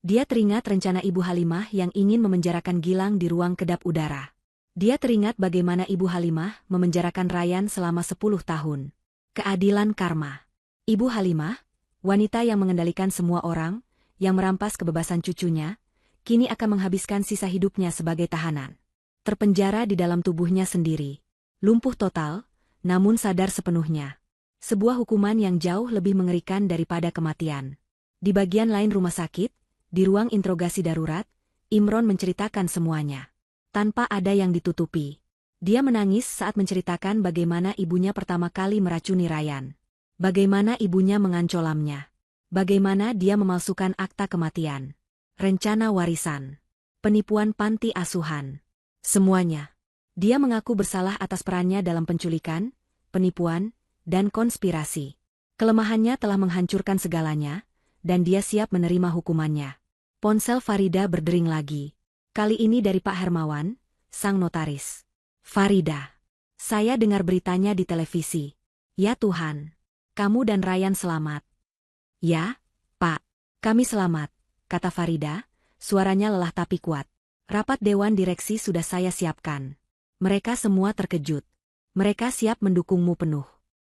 Dia teringat rencana Ibu Halimah yang ingin memenjarakan Gilang di ruang kedap udara. Dia teringat bagaimana Ibu Halimah memenjarakan Ryan selama 10 tahun. Keadilan karma. Ibu Halimah, wanita yang mengendalikan semua orang, yang merampas kebebasan cucunya, kini akan menghabiskan sisa hidupnya sebagai tahanan. Terpenjara di dalam tubuhnya sendiri. Lumpuh total, namun sadar sepenuhnya. Sebuah hukuman yang jauh lebih mengerikan daripada kematian. Di bagian lain rumah sakit, di ruang interogasi darurat, Imron menceritakan semuanya. Tanpa ada yang ditutupi. Dia menangis saat menceritakan bagaimana ibunya pertama kali meracuni Ryan. Bagaimana ibunya mengancolamnya. Bagaimana dia memalsukan akta kematian. Rencana warisan. Penipuan panti asuhan. Semuanya. Dia mengaku bersalah atas perannya dalam penculikan, penipuan, dan konspirasi. Kelemahannya telah menghancurkan segalanya, dan dia siap menerima hukumannya. Ponsel Farida berdering lagi. Kali ini dari Pak Hermawan, sang notaris. Farida. Saya dengar beritanya di televisi. Ya Tuhan. Kamu dan Ryan selamat. Ya, Pak. Kami selamat, kata Farida, suaranya lelah tapi kuat. Rapat Dewan Direksi sudah saya siapkan. Mereka semua terkejut. Mereka siap mendukungmu penuh.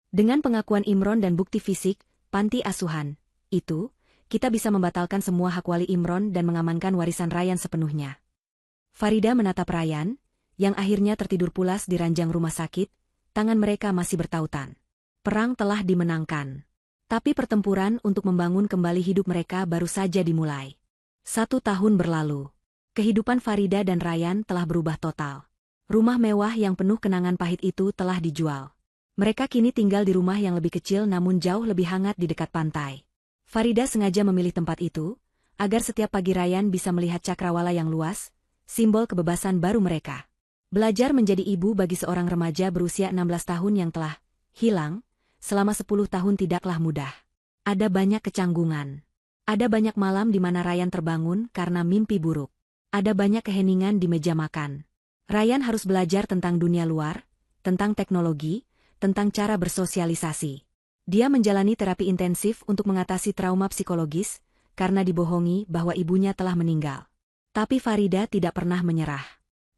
Dengan pengakuan Imron dan bukti fisik, panti asuhan, itu, kita bisa membatalkan semua hak wali Imron dan mengamankan warisan Ryan sepenuhnya. Farida menatap Ryan, yang akhirnya tertidur pulas di ranjang rumah sakit, tangan mereka masih bertautan. Perang telah dimenangkan. Tapi pertempuran untuk membangun kembali hidup mereka baru saja dimulai. 1 tahun berlalu. Kehidupan Farida dan Ryan telah berubah total. Rumah mewah yang penuh kenangan pahit itu telah dijual. Mereka kini tinggal di rumah yang lebih kecil namun jauh lebih hangat di dekat pantai. Farida sengaja memilih tempat itu, agar setiap pagi Ryan bisa melihat cakrawala yang luas, simbol kebebasan baru mereka. Belajar menjadi ibu bagi seorang remaja berusia 16 tahun yang telah hilang, selama 10 tahun tidaklah mudah. Ada banyak kecanggungan. Ada banyak malam di mana Ryan terbangun karena mimpi buruk. Ada banyak keheningan di meja makan. Ryan harus belajar tentang dunia luar, tentang teknologi, tentang cara bersosialisasi. Dia menjalani terapi intensif untuk mengatasi trauma psikologis, karena dibohongi bahwa ibunya telah meninggal. Tapi Farida tidak pernah menyerah.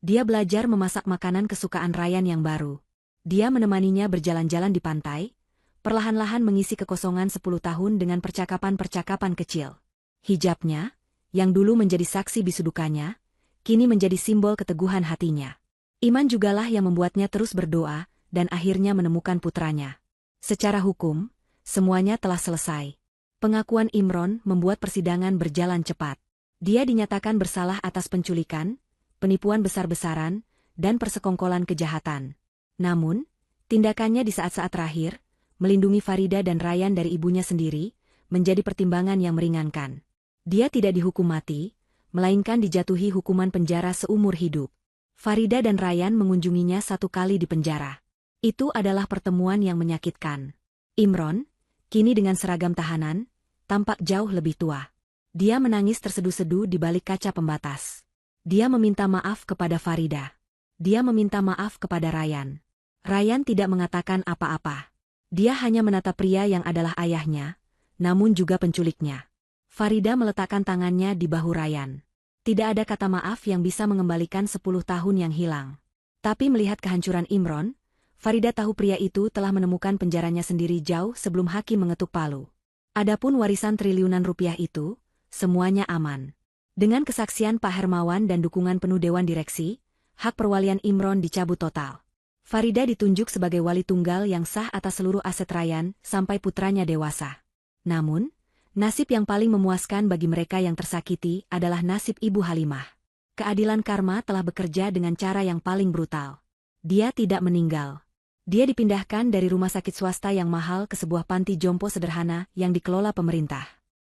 Dia belajar memasak makanan kesukaan Ryan yang baru. Dia menemaninya berjalan-jalan di pantai, perlahan-lahan mengisi kekosongan 10 tahun dengan percakapan-percakapan kecil. Hijabnya, yang dulu menjadi saksi bisu dukanya, kini menjadi simbol keteguhan hatinya. Iman jugalah yang membuatnya terus berdoa, dan akhirnya menemukan putranya. Secara hukum, semuanya telah selesai. Pengakuan Imron membuat persidangan berjalan cepat. Dia dinyatakan bersalah atas penculikan, penipuan besar-besaran, dan persekongkolan kejahatan. Namun, tindakannya di saat-saat terakhir, melindungi Farida dan Ryan dari ibunya sendiri, menjadi pertimbangan yang meringankan. Dia tidak dihukum mati, melainkan dijatuhi hukuman penjara seumur hidup. Farida dan Ryan mengunjunginya 1 kali di penjara. Itu adalah pertemuan yang menyakitkan. Imron, kini dengan seragam tahanan, tampak jauh lebih tua. Dia menangis terseduh-seduh di balik kaca pembatas. Dia meminta maaf kepada Farida. Dia meminta maaf kepada Ryan. Ryan tidak mengatakan apa-apa. Dia hanya menatap pria yang adalah ayahnya, namun juga penculiknya. Farida meletakkan tangannya di bahu Ryan. Tidak ada kata maaf yang bisa mengembalikan 10 tahun yang hilang. Tapi melihat kehancuran Imron, Farida tahu pria itu telah menemukan penjaranya sendiri jauh sebelum hakim mengetuk palu. Adapun warisan triliunan rupiah itu, semuanya aman. Dengan kesaksian Pak Hermawan dan dukungan penuh Dewan Direksi, hak perwalian Imron dicabut total. Farida ditunjuk sebagai wali tunggal yang sah atas seluruh aset Ryan sampai putranya dewasa. Namun, nasib yang paling memuaskan bagi mereka yang tersakiti adalah nasib Ibu Halimah. Keadilan karma telah bekerja dengan cara yang paling brutal. Dia tidak meninggal. Dia dipindahkan dari rumah sakit swasta yang mahal ke sebuah panti jompo sederhana yang dikelola pemerintah.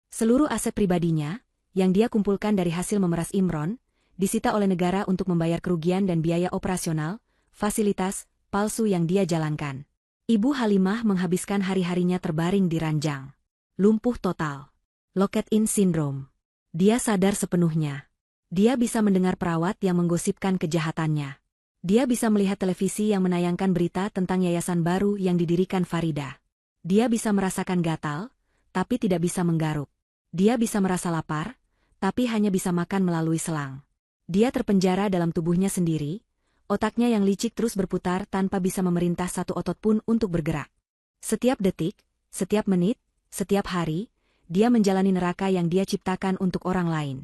Seluruh aset pribadinya, yang dia kumpulkan dari hasil memeras Imron, disita oleh negara untuk membayar kerugian dan biaya operasional, fasilitas, palsu yang dia jalankan. Ibu Halimah menghabiskan hari-harinya terbaring di ranjang. Lumpuh total. Locked-in syndrome. Dia sadar sepenuhnya. Dia bisa mendengar perawat yang menggosipkan kejahatannya. Dia bisa melihat televisi yang menayangkan berita tentang yayasan baru yang didirikan Farida. Dia bisa merasakan gatal, tapi tidak bisa menggaruk. Dia bisa merasa lapar, tapi hanya bisa makan melalui selang. Dia terpenjara dalam tubuhnya sendiri, otaknya yang licik terus berputar tanpa bisa memerintah satu otot pun untuk bergerak. Setiap detik, setiap menit, setiap hari, dia menjalani neraka yang dia ciptakan untuk orang lain.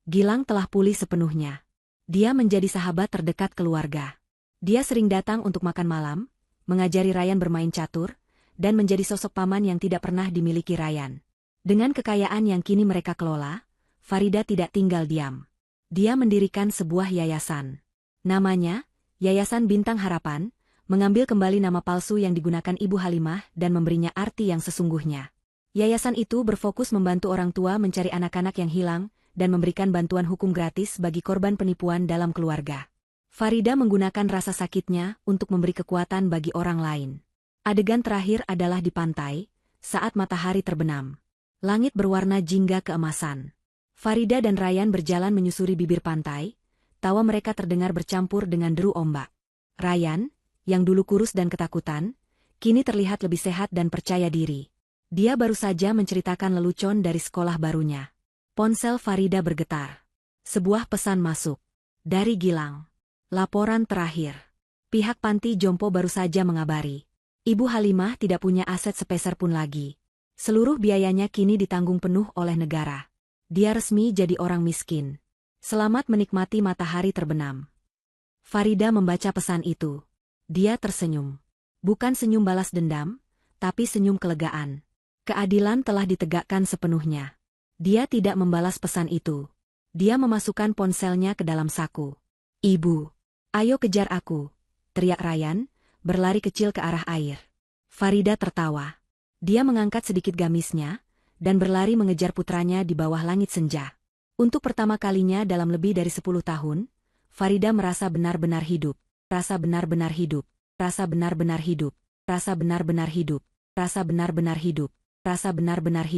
Gilang telah pulih sepenuhnya. Dia menjadi sahabat terdekat keluarga. Dia sering datang untuk makan malam, mengajari Ryan bermain catur, dan menjadi sosok paman yang tidak pernah dimiliki Ryan. Dengan kekayaan yang kini mereka kelola, Farida tidak tinggal diam. Dia mendirikan sebuah yayasan. Namanya, Yayasan Bintang Harapan, mengambil kembali nama palsu yang digunakan Ibu Halimah dan memberinya arti yang sesungguhnya. Yayasan itu berfokus membantu orang tua mencari anak-anak yang hilang dan memberikan bantuan hukum gratis bagi korban penipuan dalam keluarga. Farida menggunakan rasa sakitnya untuk memberi kekuatan bagi orang lain. Adegan terakhir adalah di pantai, saat matahari terbenam. Langit berwarna jingga keemasan. Farida dan Ryan berjalan menyusuri bibir pantai, tawa mereka terdengar bercampur dengan deru ombak. Ryan, yang dulu kurus dan ketakutan, kini terlihat lebih sehat dan percaya diri. Dia baru saja menceritakan lelucon dari sekolah barunya. Ponsel Farida bergetar. Sebuah pesan masuk. Dari Gilang. Laporan terakhir. Pihak panti jompo baru saja mengabari. Ibu Halimah tidak punya aset sepeser pun lagi. Seluruh biayanya kini ditanggung penuh oleh negara. Dia resmi jadi orang miskin. Selamat menikmati matahari terbenam. Farida membaca pesan itu. Dia tersenyum. Bukan senyum balas dendam, tapi senyum kelegaan. Keadilan telah ditegakkan sepenuhnya. Dia tidak membalas pesan itu. Dia memasukkan ponselnya ke dalam saku. Ibu, ayo kejar aku, teriak Ryan, berlari kecil ke arah air. Farida tertawa. Dia mengangkat sedikit gamisnya, dan berlari mengejar putranya di bawah langit senja. Untuk pertama kalinya dalam lebih dari 10 tahun, Farida merasa benar-benar hidup. Rasa benar-benar hidup. Rasa benar-benar hidup. Rasa benar-benar hidup. Rasa benar-benar hidup. Rasa benar-benar hidup.